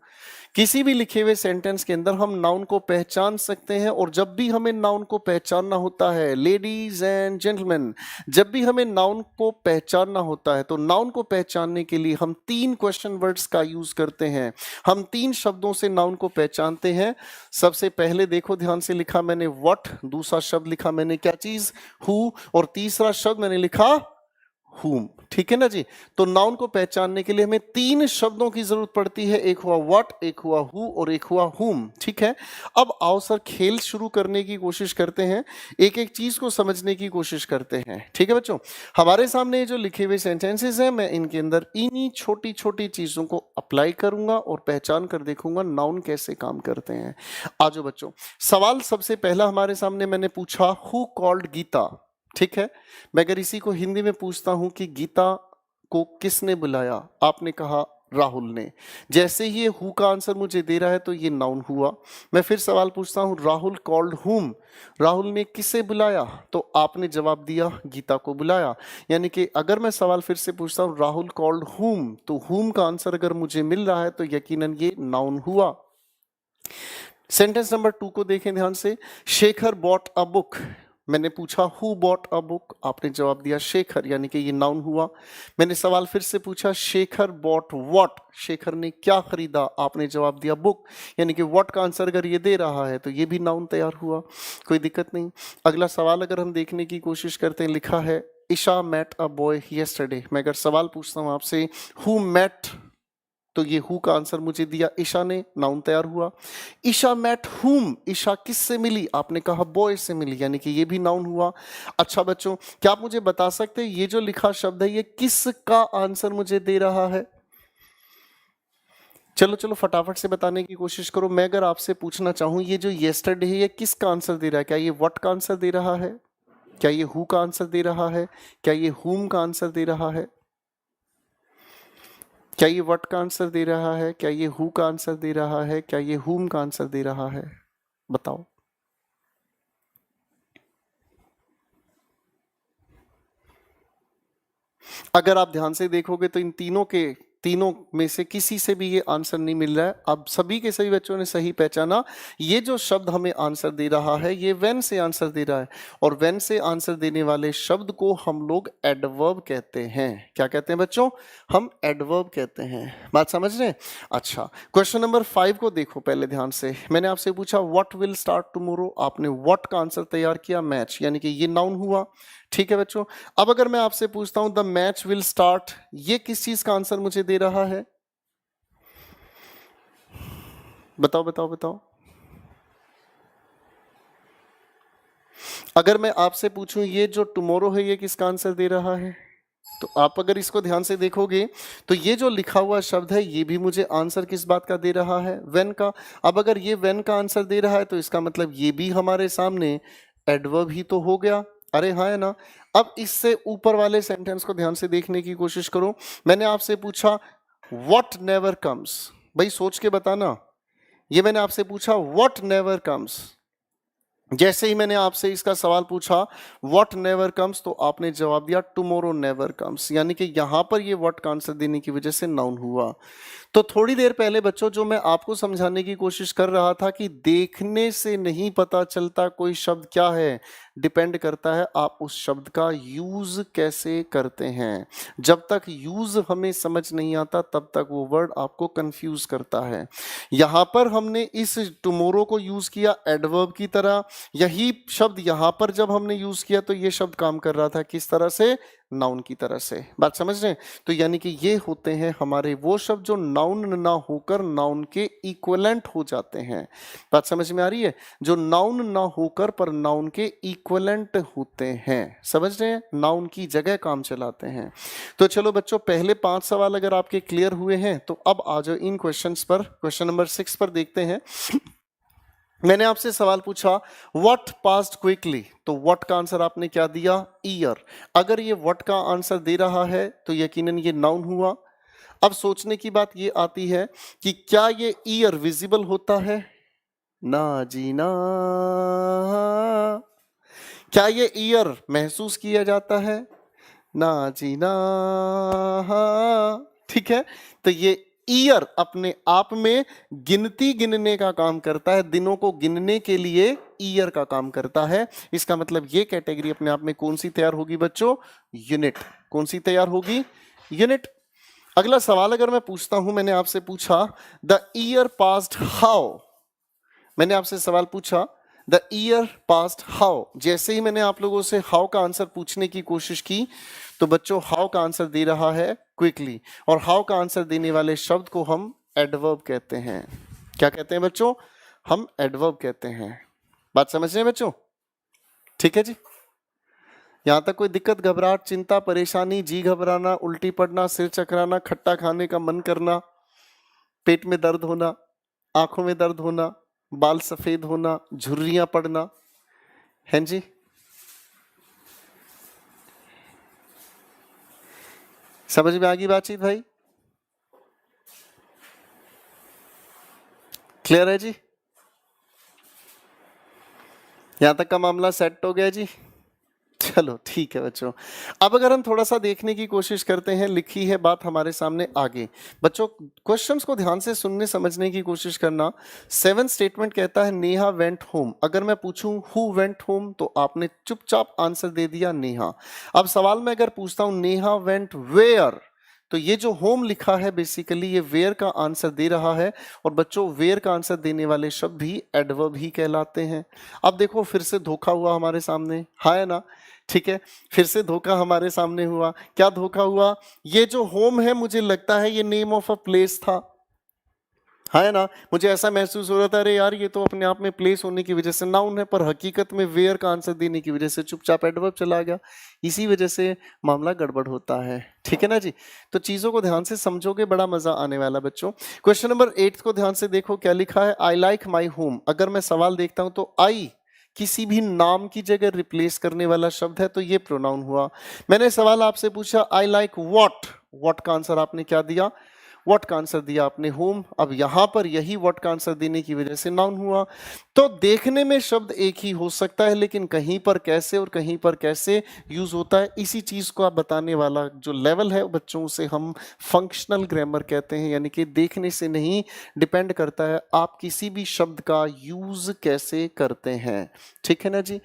किसी भी लिखे हुए सेंटेंस के अंदर हम नाउन को पहचान सकते हैं, और जब भी हमें नाउन को पहचानना होता है लेडीज एंड जेंटलमैन, जब भी हमें नाउन को पहचानना होता है तो नाउन को पहचानने के लिए हम 3 क्वेश्चन वर्ड्स का यूज करते हैं। हम 3 शब्दों से नाउन को पहचानते हैं। सबसे पहले देखो ध्यान से, लिखा मैंने व्हाट, दूसरा शब्द लिखा मैंने क्या चीज, हु, और तीसरा शब्द मैंने लिखा whom। ठीक है ना जी? तो नाउन को पहचानने के लिए हमें 3 शब्दों की जरूरत पड़ती है, एक हुआ व्हाट, एक हुआ हु और एक हुआ whom। ठीक है, अब आओ सर खेल शुरू करने की कोशिश करते हैं, एक एक चीज को समझने की कोशिश करते हैं। ठीक है बच्चों, हमारे सामने ये जो लिखे हुए सेंटेंसेस हैं, मैं इनके अंदर इन्हीं छोटी छोटी चीजों को अप्लाई करूंगा और पहचान कर देखूंगा नाउन कैसे काम करते हैं। आजो बच्चों, सवाल सबसे पहला हमारे सामने मैंने पूछा, हु कॉल्ड गीता। ठीक है, मैं अगर इसी को हिंदी में पूछता हूं कि गीता को किसने बुलाया, आपने कहा राहुल ने। जैसे ही ये हु का आंसर मुझे दे रहा है तो ये नाउन हुआ। मैं फिर सवाल पूछता हूं, राहुल कॉल्ड हुम, राहुल ने किसे बुलाया, तो आपने जवाब दिया गीता को बुलाया। यानी कि अगर मैं सवाल फिर से पूछता हूं राहुल कॉल्ड हुम, तो हुम का आंसर अगर मुझे मिल रहा है तो यकीनन ये नाउन हुआ। सेंटेंस नंबर 2 को देखें ध्यान से, शेखर बॉट अ बुक। मैंने पूछा हु बॉट अ बुक, आपने जवाब दिया शेखर, यानी कि ये नाउन हुआ। मैंने सवाल फिर से पूछा, शेखर बॉट व्हाट, शेखर ने क्या खरीदा, आपने जवाब दिया बुक, यानी कि व्हाट का आंसर अगर ये दे रहा है तो ये भी नाउन तैयार हुआ, कोई दिक्कत नहीं। अगला सवाल अगर हम देखने की कोशिश करते हैं, लिखा है Isha met a boy yesterday. मैं अगर सवाल पूछता हूँ आपसे हु मेट, तो ये हु का आंसर मुझे दिया ईशा ने, नाउन तैयार हुआ। ईशा मेट हुम, ईशा किससे मिली, आपने कहा बॉय से मिली, यानी कि ये भी नाउन हुआ। अच्छा बच्चों, क्या आप मुझे बता सकते हैं ये जो लिखा शब्द है ये किसका आंसर मुझे दे रहा है? चलो चलो फटाफट से बताने की कोशिश करो। मैं अगर आपसे पूछना चाहूं ये जो येस्टरडे है ये किसका आंसर दे रहा है? क्या ये व्हाट का आंसर दे रहा है? क्या ये हु का आंसर दे रहा है? क्या ये हुम का आंसर दे रहा है? क्या ये व्हाट का आंसर दे रहा है? क्या ये हु का आंसर दे रहा है? क्या ये हुम का आंसर दे रहा है? बताओ। अगर आप ध्यान से देखोगे तो इन तीनों में से किसी से भी ये आंसर नहीं मिल रहा है। अब सभी के सभी बच्चों ने सही पहचाना, ये जो शब्द हमें आंसर दे रहा है ये व्हेन से आंसर दे रहा है, और व्हेन से आंसर देने वाले शब्द को हम लोग एडवर्ब कहते हैं। क्या कहते हैं बच्चों? हम एडवर्ब कहते हैं। बात समझ रहे हैं? अच्छा, क्वेश्चन नंबर 5 को देखो पहले ध्यान से। मैंने आपसे पूछा व्हाट विल स्टार्ट टुमारो, आपने व्हाट का आंसर तैयार किया मैच, यानी कि ये नाउन हुआ। ठीक है बच्चों, अब अगर मैं आपसे पूछता हूं द मैच विल स्टार्ट, ये किस चीज का आंसर मुझे दे रहा है? बताओ बताओ बताओ। अगर मैं आपसे पूछूं ये जो टुमारो है ये किसका आंसर दे रहा है? तो आप अगर इसको ध्यान से देखोगे तो ये जो लिखा हुआ शब्द है ये भी मुझे आंसर किस बात का दे रहा है? व्हेन का। अब अगर ये व्हेन का आंसर दे रहा है तो इसका मतलब ये भी हमारे सामने एडवर्ब ही तो हो गया। अरे हाँ है ना। अब इससे ऊपर वाले सेंटेंस को ध्यान से देखने की कोशिश करो। मैंने आपसे पूछा व्हाट नेवर कम्स, भाई सोच के बताना। ये मैंने आपसे पूछा व्हाट नेवर कम्स, जैसे ही मैंने आपसे इसका सवाल पूछा व्हाट नेवर कम्स, तो आपने जवाब दिया टुमारो नेवर कम्स, यानी कि यहां पर ये व्हाट का आंसर देने की वजह से नाउन हुआ। तो थोड़ी देर पहले बच्चों जो मैं आपको समझाने की कोशिश कर रहा था कि देखने से नहीं पता चलता कोई शब्द क्या है, डिपेंड करता है आप उस शब्द का यूज कैसे करते हैं। जब तक यूज हमें समझ नहीं आता तब तक वो वर्ड आपको कंफ्यूज करता है। यहां पर हमने इस टुमारो को यूज किया एडवर्ब की तरह, यही शब्द यहां पर जब हमने यूज किया तो ये शब्द काम कर रहा था किस तरह से? नाउन की तरह से। बात समझ रहे हैं? तो यानी कि ये होते हैं हमारे वो शब्द जो नाउन ना होकर नाउन के इक्विवेलेंट हो जाते हैं। बात समझ में आ रही है? जो नाउन ना होकर पर नाउन के इक्विवेलेंट होते हैं, समझ रहे हैं? नाउन की जगह काम चलाते हैं। तो चलो बच्चों, पहले 5 सवाल अगर आपके क्लियर हुए हैं तो अब आ जाओ इन क्वेश्चंस पर। क्वेश्चन नंबर 6 पर देखते हैं। मैंने आपसे सवाल पूछा व्हाट पास्ड क्विकली, तो व्हाट का आंसर आपने क्या दिया? ईयर। अगर ये व्हाट का आंसर दे रहा है तो यकीनन ये नाउन हुआ। अब सोचने की बात ये आती है कि क्या ये ईयर विजिबल होता है? ना जीना। क्या ये ईयर महसूस किया जाता है? ना जीना। ठीक है, तो ये ईयर अपने आप में गिनती गिनने का काम करता है, दिनों को गिनने के लिए ईयर का काम करता है। इसका मतलब ये कैटेगरी अपने आप में कौन सी तैयार होगी बच्चों? यूनिट। कौन सी तैयार होगी? यूनिट। अगला सवाल अगर मैं पूछता हूं, मैंने आपसे पूछा द ईयर पास्ड हाउ। मैंने आपसे सवाल पूछा द ईयर पास्ट हाउ। जैसे ही मैंने आप लोगों से हाउ का आंसर पूछने की कोशिश की तो बच्चों हाउ का आंसर दे रहा है क्विकली, और हाउ का आंसर देने वाले शब्द को हम एडवर्ब कहते हैं। क्या कहते हैं बच्चों? हम एडवर्ब कहते हैं। बात समझ रहे हैं बच्चों? ठीक है जी। यहां तक कोई दिक्कत, घबराहट, चिंता, परेशानी, जी घबराना, उल्टी पड़ना, सिर चकराना, खट्टा खाने का मन करना, पेट में दर्द होना, आंखों में दर्द होना, बाल सफेद होना, झुर्रियां पड़ना, हैं जी? समझ में आ गई बातचीत भाई? क्लियर है जी? यहां तक का मामला सेट हो गया जी? चलो ठीक है बच्चों। अब अगर हम थोड़ा सा देखने की कोशिश करते हैं, लिखी है बात हमारे सामने आगे। बच्चों क्वेश्चंस को ध्यान से सुनने समझने की कोशिश करना। 7 स्टेटमेंट कहता है नेहा वेंट होम। अगर मैं पूछूं हु वेंट होम तो आपने चुपचाप आंसर दे दिया नेहा। अब सवाल में अगर पूछता हूं नेहा वेंट वेयर, तो ये जो होम लिखा है बेसिकली ये वेयर का आंसर दे रहा है। और बच्चों वेयर का आंसर देने वाले शब्द भी एडवर्ब ही कहलाते हैं। अब देखो फिर से धोखा हुआ हमारे सामने, है ना? ठीक है, फिर से धोखा हमारे सामने हुआ। क्या धोखा हुआ? ये जो होम है मुझे लगता है ये नेम ऑफ अ प्लेस था, है ना? मुझे ऐसा महसूस हो रहा था अरे यार ये तो अपने आप में प्लेस होने की वजह से नाउन है, पर हकीकत में वेयर का आंसर देने की वजह से चुपचाप एडवर्ब चला गया। इसी वजह से मामला गड़बड़ होता है। ठीक है ना जी? तो चीजों को ध्यान से समझोगे, बड़ा मजा आने वाला बच्चों। क्वेश्चन नंबर 8 को ध्यान से देखो, क्या लिखा है? I like my home. अगर मैं सवाल देखता हूं तो आई किसी भी नाम की जगह रिप्लेस करने वाला शब्द है तो ये प्रोनाउन हुआ। मैंने सवाल आपसे पूछा आई लाइक व्हाट, व्हाट का आंसर आपने क्या दिया? व्हाट का आंसर दिया आपने होम। अब यहां पर यही व्हाट का आंसर देने की वजह से नाउन हुआ। तो देखने में शब्द एक ही हो सकता है लेकिन कहीं पर कैसे और कहीं पर कैसे यूज होता है, इसी चीज को आप बताने वाला जो लेवल है बच्चों उसे हम फंक्शनल ग्रामर कहते हैं। यानी कि देखने से नहीं, डिपेंड करता है आप किसी भी शब्द का यूज कैसे करते हैं। ठीक है ना जी?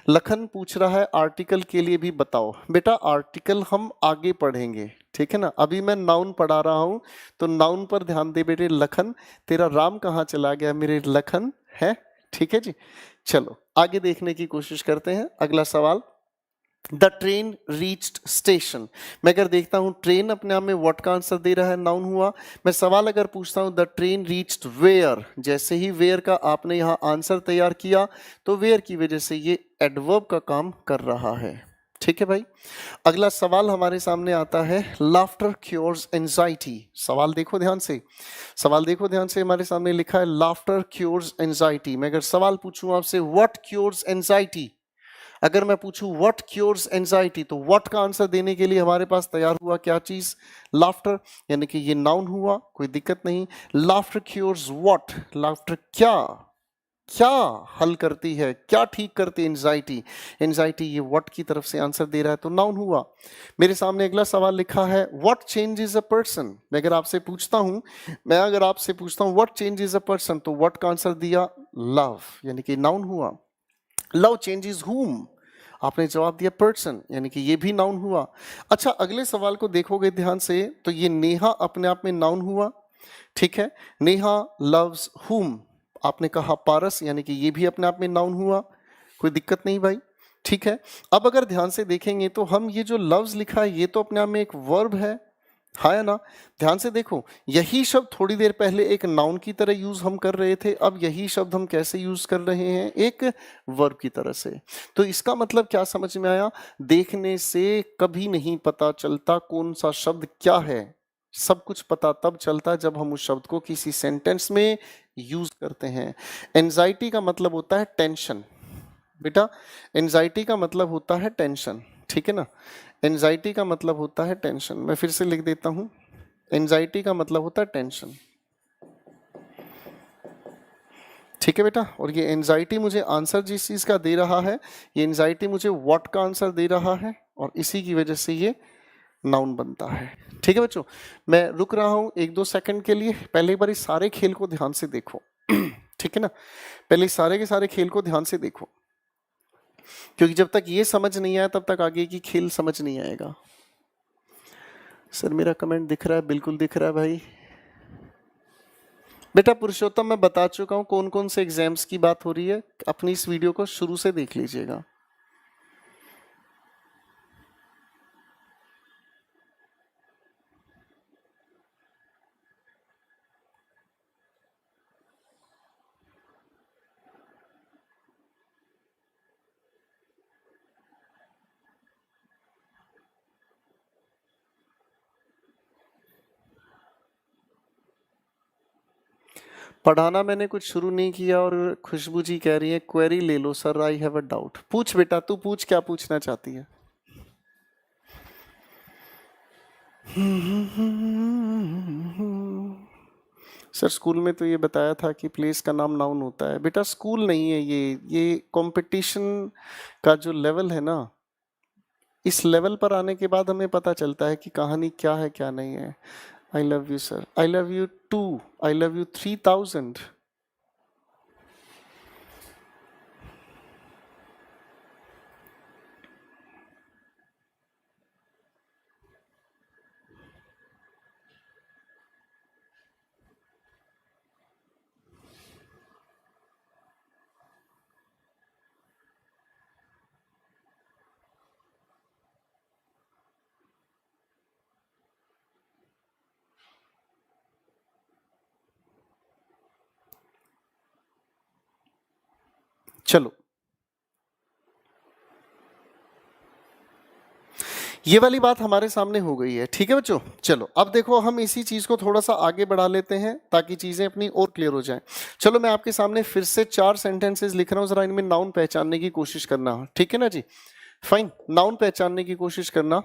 लखन पूछ रहा है आर्टिकल के लिए भी बताओ। बेटा आर्टिकल हम आगे पढ़ेंगे, ठीक है ना? अभी मैं नाउन पढ़ा रहा हूं तो नाउन पर ध्यान दे बेटे। लखन, तेरा राम कहाँ चला गया मेरे लखन? है ठीक है जी। चलो आगे देखने की कोशिश करते हैं। अगला सवाल, द ट्रेन रीच्ड स्टेशन। मैं अगर देखता हूं ट्रेन अपने आप में व्हाट का आंसर दे रहा है, नाउन हुआ। मैं सवाल अगर पूछता हूं द ट्रेन रीच्ड वेयर, जैसे ही वेयर का आपने यहां आंसर तैयार किया तो वेयर की वजह से ये एडवर्ब का काम कर रहा है। ठीक है भाई। अगला सवाल हमारे सामने आता है, लाफ्टर क्योर्स एंजाइटी। सवाल देखो ध्यान से, सवाल देखो ध्यान से। हमारे सामने लिखा है लाफ्टर क्योर्स एंजाइटी। मैं अगर सवाल पूछूं आपसे व्हाट क्योर्स एंजाइटी, अगर मैं पूछूं व्हाट क्योर्स एंजाइटी तो व्हाट का आंसर देने के लिए हमारे पास तैयार हुआ क्या चीज? लाफ्टर, यानी कि ये नाउन हुआ, कोई दिक्कत नहीं। लाफ्टर क्योर्स व्हाट, लाफ्टर क्या क्या हल करती है, क्या ठीक करती है एंजाइटी। एंजाइटी ये व्हाट की तरफ से आंसर दे रहा है तो नाउन हुआ। मेरे सामने अगला सवाल लिखा है व्हाट चेंजेस अ पर्सन। मैं अगर आपसे पूछता हूं, व्हाट चेंजेस अ पर्सन तो व्हाट का आंसर दिया लव, यानी कि नाउन हुआ। लव चेंजेस whom, आपने जवाब दिया पर्सन, यानी कि ये भी नाउन हुआ। अच्छा अगले सवाल को देखोगे ध्यान से तो ये नेहा अपने आप में नाउन हुआ। ठीक है, नेहा लव्स whom, आपने कहा पारस, यानी कि ये भी अपने आप में नाउन हुआ, कोई दिक्कत नहीं भाई। ठीक है, अब अगर ध्यान से देखेंगे तो हम ये जो लव्स लिखा है ये तो अपने आप में एक वर्ब है ना? ध्यान से देखो, यही शब्द थोड़ी देर पहले एक नाउन की तरह यूज हम कर रहे थे, अब यही शब्द हम कैसे यूज कर रहे हैं? एक वर्ब की तरह से। तो इसका मतलब क्या समझ में आया? देखने से कभी नहीं पता चलता कौन सा शब्द क्या है, सब कुछ पता तब चलता है जब हम उस शब्द को किसी सेंटेंस में यूज करते हैं। एंजाइटी का मतलब होता है टेंशन बेटा, एंजाइटी का मतलब होता है टेंशन। ठीक है ना? एंजाइटी का मतलब होता है टेंशन। मैं फिर से लिख देता हूं, एंजाइटी का मतलब होता है टेंशन। ठीक है बेटा। और ये एंजाइटी मुझे आंसर जिस चीज़ का दे रहा है, ये एंजाइटी मुझे व्हाट का आंसर दे रहा है, और इसी की वजह से ये नाउन बनता है। ठीक है बच्चों, मैं रुक रहा हूँ 1-2 सेकंड के लिए। पहले एक बार इस सारे खेल को ध्यान से देखो। ठीक है ना, पहले इस सारे के सारे खेल को ध्यान से देखो, क्योंकि जब तक ये समझ नहीं आया तब तक आगे की खेल समझ नहीं आएगा। सर मेरा कमेंट दिख रहा है? बिल्कुल दिख रहा है भाई। बेटा पुरुषोत्तम मैं बता चुका हूं कौन कौन से एग्जाम्स की बात हो रही है, अपनी इस वीडियो को शुरू से देख लीजिएगा। पढ़ाना मैंने कुछ शुरू नहीं किया, और खुशबू जी कह रही है क्वेरी ले लो sir, I have a doubt. पूछ बेटा, तू पूछ, क्या पूछना चाहती है? सर स्कूल में तो ये बताया था कि प्लेस का नाम नाउन होता है। बेटा स्कूल नहीं है ये कंपटीशन का जो लेवल है ना, इस लेवल पर आने के बाद हमें पता चलता है कि कहानी क्या है क्या नहीं है। I love you sir, I love you too, I love you 3000। चलो ये वाली बात हमारे सामने हो गई है। ठीक है बच्चों, चलो अब देखो हम इसी चीज को थोड़ा सा आगे बढ़ा लेते हैं ताकि चीजें अपनी और क्लियर हो जाएं। चलो मैं आपके सामने फिर से 4 सेंटेंसेस लिख रहा हूं, जरा इनमें नाउन पहचानने की कोशिश करना। ठीक है ना जी, फाइन, नाउन पहचानने की कोशिश करना।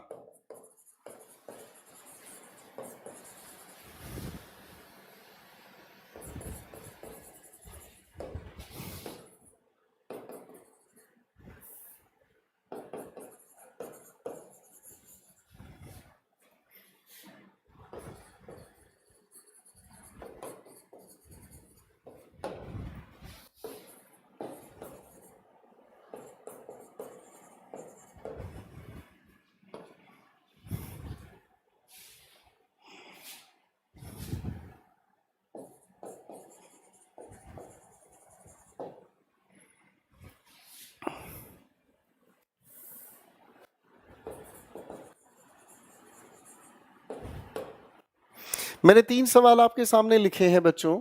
मैंने 3 सवाल आपके सामने लिखे हैं बच्चों,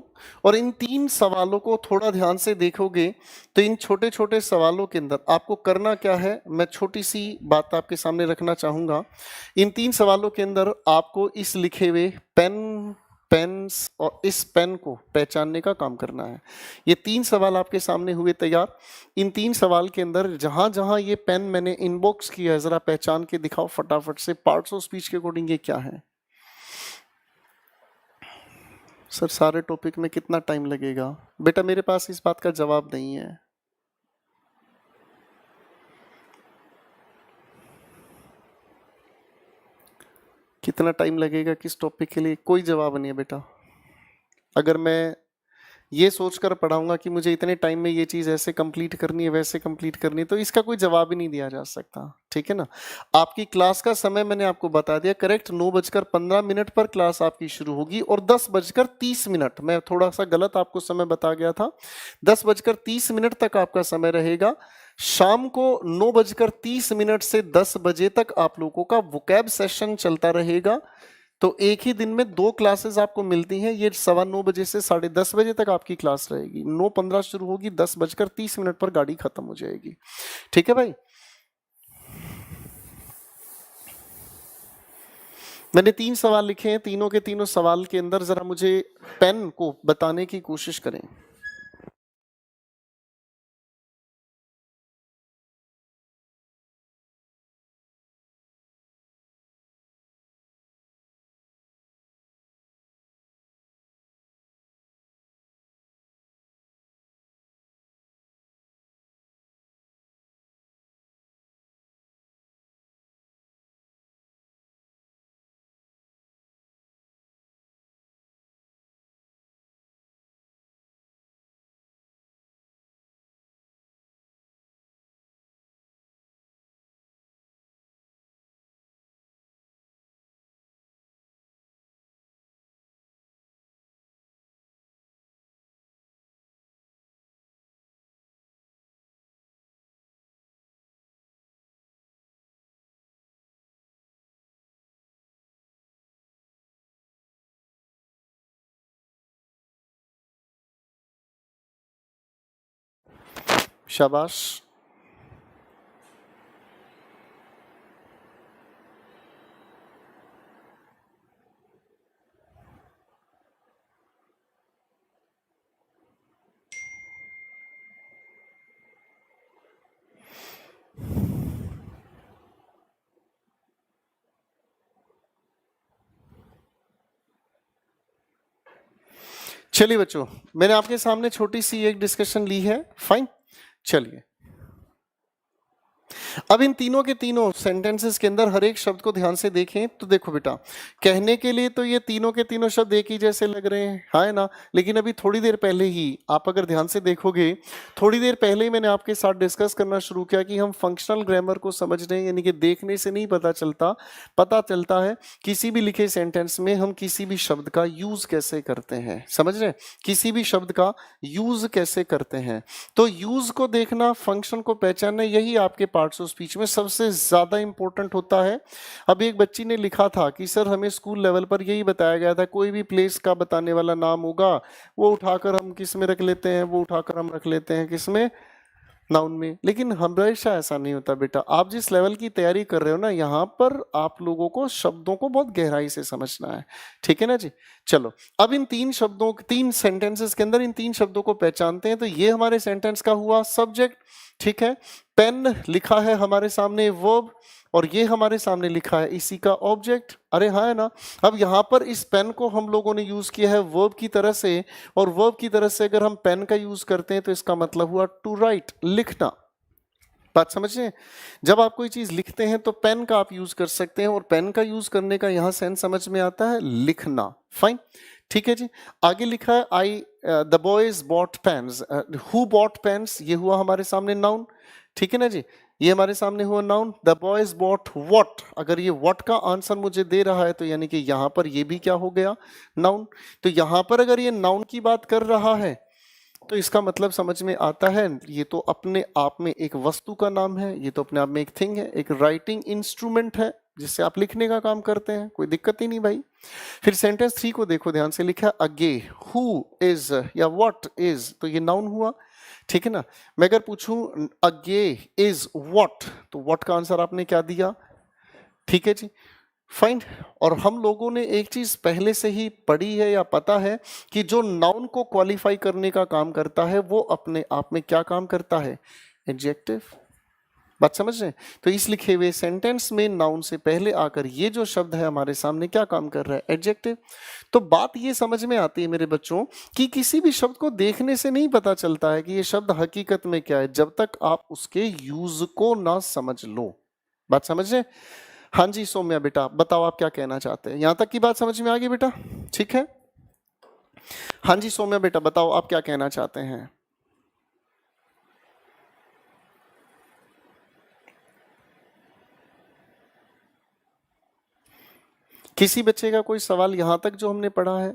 और इन 3 सवालों को थोड़ा ध्यान से देखोगे तो इन छोटे छोटे सवालों के अंदर आपको करना क्या है, मैं छोटी सी बात आपके सामने रखना चाहूंगा। इन 3 सवालों के अंदर आपको इस लिखे हुए पेन, पेन्स और इस पेन को पहचानने का काम करना है। ये 3 सवाल आपके सामने हुए तैयार। इन 3 सवाल के अंदर जहां जहां ये पेन मैंने इनबॉक्स किया है, जरा पहचान के दिखाओ फटाफट से, पार्ट्स ऑफ स्पीच के अकॉर्डिंग ये क्या है? सर सारे टॉपिक में कितना टाइम लगेगा? बेटा मेरे पास इस बात का जवाब नहीं है। कितना टाइम लगेगा किस टॉपिक के लिए, कोई जवाब नहीं है बेटा। अगर मैं ये सोचकर पढ़ाऊंगा कि मुझे इतने टाइम में ये चीज़ ऐसे कंप्लीट करनी है वैसे कंप्लीट करनी है, तो इसका कोई जवाब ही नहीं दिया जा सकता। ठीक है ना, आपकी क्लास का समय मैंने आपको बता दिया, करेक्ट 9:15 पर क्लास आपकी शुरू होगी, और 10:30, मैं थोड़ा सा गलत आपको समय बता गया था, 10:30 तक आपका समय रहेगा। शाम को 9:30 से 10 बजे तक आप लोगों का वोकैब सेशन चलता रहेगा। तो एक ही दिन में 2 क्लासेस आपको मिलती हैं। ये 9:15 से 10:30 तक आपकी क्लास रहेगी। 9:15 शुरू होगी, 10:30 पर गाड़ी खत्म हो जाएगी। ठीक है भाई, मैंने 3 सवाल लिखे हैं, तीनों के तीनों सवाल के अंदर जरा मुझे पेन को बताने की कोशिश करें। शाबाश। चलिए बच्चों, मैंने आपके सामने छोटी सी एक डिस्कशन ली है, फाइन। चलिए, अब इन तीनों के तीनों सेंटेंसेस के अंदर हर एक शब्द को ध्यान से देखें तो देखो बेटा, कहने के लिए तो ये तीनों के तीनों शब्द एक ही जैसे लग रहे हैं, हाँ है ना। लेकिन अभी थोड़ी देर पहले ही आप अगर ध्यान से देखोगे, थोड़ी देर पहले ही मैंने आपके साथ डिस्कस करना शुरू किया कि हम फंक्शनल ग्रामर को समझ रहे हैं, यानी कि देखने से नहीं पता चलता है किसी भी लिखे सेंटेंस में हम किसी भी शब्द का यूज कैसे करते हैं। समझ रहे हैं, किसी भी शब्द का यूज कैसे करते हैं। तो यूज को देखना, फंक्शन को पहचानना, यही आपके पार्ट्स ऑफ स्पीच में सबसे ज्यादा इंपॉर्टेंट होता है। अब एक बच्ची ने लिखा था कि सर हमें स्कूल लेवल पर यही बताया गया था, कोई भी प्लेस का बताने वाला नाम होगा वो उठाकर हम किस में रख लेते हैं, वो उठाकर हम रख लेते हैं किस में, नाउन में। लेकिन हमेशा ऐसा नहीं होता बेटा। आप जिस लेवल की तैयारी कर रहे हो ना, यहाँ पर आप लोगों को शब्दों को बहुत गहराई से समझना है, ठीक है ना जी। चलो, अब इन तीन सेंटेंसेस के अंदर इन तीन शब्दों को पहचानते हैं। तो ये हमारे सेंटेंस का हुआ सब्जेक्ट, ठीक है। पेन लिखा है हमारे सामने वर्ब, और ये हमारे सामने लिखा है इसी का ऑब्जेक्ट। अरे हाँ है ना। अब यहाँ पर इस पेन को हम लोगों ने यूज किया है वर्ब की तरह से, और वर्ब की तरह से अगर हम पेन का यूज करते हैं तो इसका मतलब हुआ टू राइट, लिखना। बात समझ रहे हैं? जब आप कोई चीज लिखते हैं तो पेन का आप यूज कर सकते हैं, और पेन का यूज करने का यहाँ सेंस समझ में आता है, लिखना। फाइन, ठीक है जी। आगे लिखा है the boys bought pens, who bought pens, ये हुआ हमारे सामने नाउन, ठीक है ना जी। ये हमारे सामने हुआ noun. The boys bought what, अगर ये व्हाट का आंसर मुझे दे रहा है तो यानी कि यहां पर ये भी क्या हो गया, नाउन। तो यहां पर अगर ये नाउन की बात कर रहा है तो इसका मतलब समझ में आता है, ये तो अपने आप में एक वस्तु का नाम है, ये तो अपने आप में एक थिंग है, एक राइटिंग इंस्ट्रूमेंट है जिससे आप लिखने का काम करते हैं, कोई दिक्कत ही नहीं भाई। फिर सेंटेंस 3 को देखो ध्यान से, लिखा अगे, हु इज या व्हाट इज, तो ये नाउन हुआ, ठीक है ना। मैं अगर पूछूं अगे इज व्हाट, तो व्हाट का आंसर आपने क्या दिया, ठीक है जी, फाइन। और हम लोगों ने एक चीज पहले से ही पढ़ी है या पता है कि जो नाउन को क्वालिफाई करने का काम करता है वो अपने आप में क्या काम करता है, एडजेक्टिव। बात समझ रहे हैं? तो इस लिखे हुए सेंटेंस में नाउन से पहले आकर ये जो शब्द है हमारे सामने क्या काम कर रहा है, एडजेक्टिव। तो बात ये समझ में आती है मेरे बच्चों कि किसी भी शब्द को देखने से नहीं पता चलता है कि ये शब्द हकीकत में क्या है, जब तक आप उसके यूज को ना समझ लो। बात समझ रहे हैं? हाँ जी सौम्या बेटा, बताओ आप क्या कहना चाहते हैं। यहां तक की बात समझ में आ गई बेटा? ठीक है। हाँ जी सौम्या बेटा, बताओ आप क्या कहना चाहते हैं। किसी बच्चे का कोई सवाल यहां तक जो हमने पढ़ा है?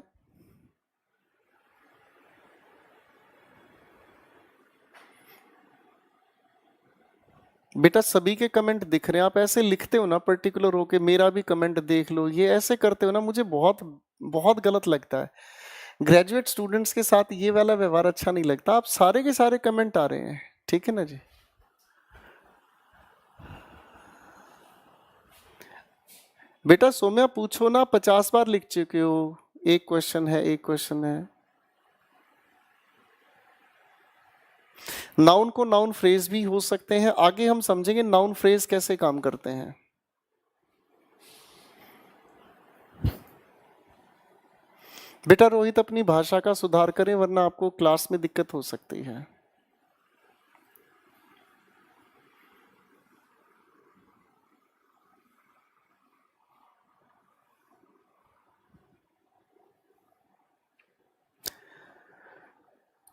बेटा सभी के कमेंट दिख रहे हैं, आप ऐसे लिखते हो ना पर्टिकुलर होके, मेरा भी कमेंट देख लो, ये ऐसे करते हो ना, मुझे बहुत बहुत गलत लगता है। ग्रेजुएट स्टूडेंट्स के साथ ये वाला व्यवहार अच्छा नहीं लगता। आप सारे के सारे कमेंट आ रहे हैं, ठीक है ना जी। बेटा सौम्या पूछो ना, 50 बार लिख चुके हो, एक क्वेश्चन है, एक क्वेश्चन है। नाउन को नाउन फ्रेज भी हो सकते हैं, आगे हम समझेंगे नाउन फ्रेज कैसे काम करते हैं। बेटा रोहित अपनी भाषा का सुधार करें वरना आपको क्लास में दिक्कत हो सकती है।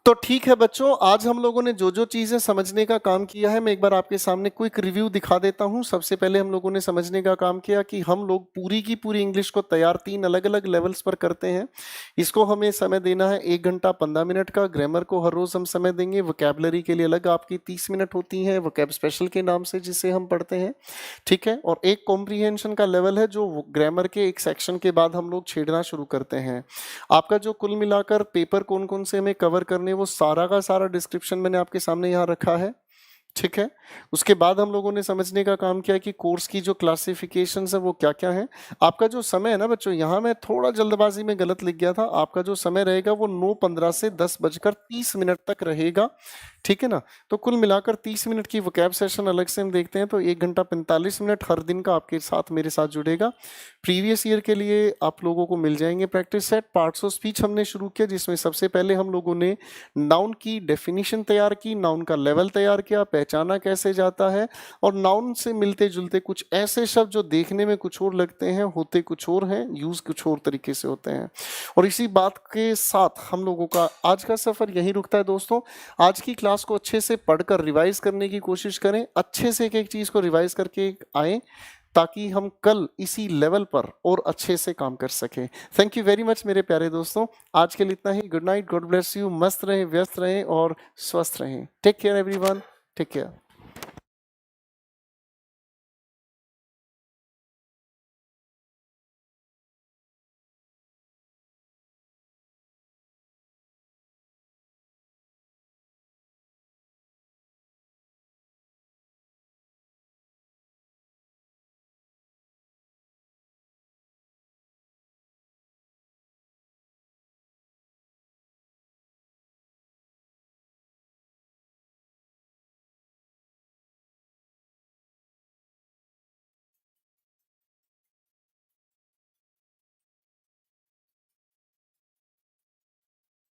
तो ठीक है बच्चों, आज हम लोगों ने जो जो चीजें समझने का काम किया है, मैं एक बार आपके सामने क्विक रिव्यू दिखा देता हूं। सबसे पहले हम लोगों ने समझने का काम किया कि हम लोग पूरी की पूरी इंग्लिश को तैयार 3 अलग अलग लेवल्स पर करते हैं। इसको हमें समय देना है 1 घंटा 15 मिनट का। ग्रामर को हर रोज हम समय देंगे। वोकैबलरी के लिए अलग आपकी 30 मिनट होती है, वोकैब स्पेशल के नाम से जिसे हम पढ़ते हैं, ठीक है। और एक कॉम्प्रीहेंशन का लेवल है जो ग्रामर के एक सेक्शन के बाद हम लोग छेड़ना शुरू करते हैं। आपका जो कुल मिलाकर पेपर कौन कौन से हमें कवर करने वो सारा का सारा डिस्क्रिप्शन मैंने आपके सामने यहाँ रखा है, ठीक है। उसके बाद हम लोगों ने समझने का काम किया कि कोर्स की जो क्लासिफिकेशंस है वो क्या क्या है। आपका जो समय है ना बच्चों, यहाँ मैं थोड़ा जल्दबाजी में गलत लिख गया था, आपका जो समय रहेगा वो 9:15 से 10:30 तक रहेगा, ठीक है ना। तो कुल मिलाकर 30 मिनट की वोकैब सेशन अलग से हम देखते हैं, तो 1 घंटा 45 मिनट हर दिन का आपके साथ मेरे साथ जुड़ेगा। प्रीवियस ईयर के लिए आप लोगों को मिल जाएंगे practice set. Parts of speech हमने शुरू किया, जिसमें सबसे पहले हम लोगों ने नाउन की डेफिनेशन तैयार की, नाउन का लेवल तैयार किया, पहचाना कैसे जाता है, और नाउन से मिलते जुलते कुछ ऐसे शब्द जो देखने में कुछ और लगते हैं, होते कुछ और हैं, यूज कुछ और तरीके से होते हैं। और इसी बात के साथ हम लोगों का आज का सफर यहीं रुकता है दोस्तों। आज की क्लास को अच्छे से पढ़कर रिवाइज करने की कोशिश करें, अच्छे से एक एक चीज को रिवाइज करके आए, ताकि हम कल इसी लेवल पर और अच्छे से काम कर सकें। थैंक यू वेरी मच मेरे प्यारे दोस्तों, आज के लिए इतना ही। Good night, God bless you, मस्त रहें, व्यस्त रहें और स्वस्थ रहें। Take care everyone, take care.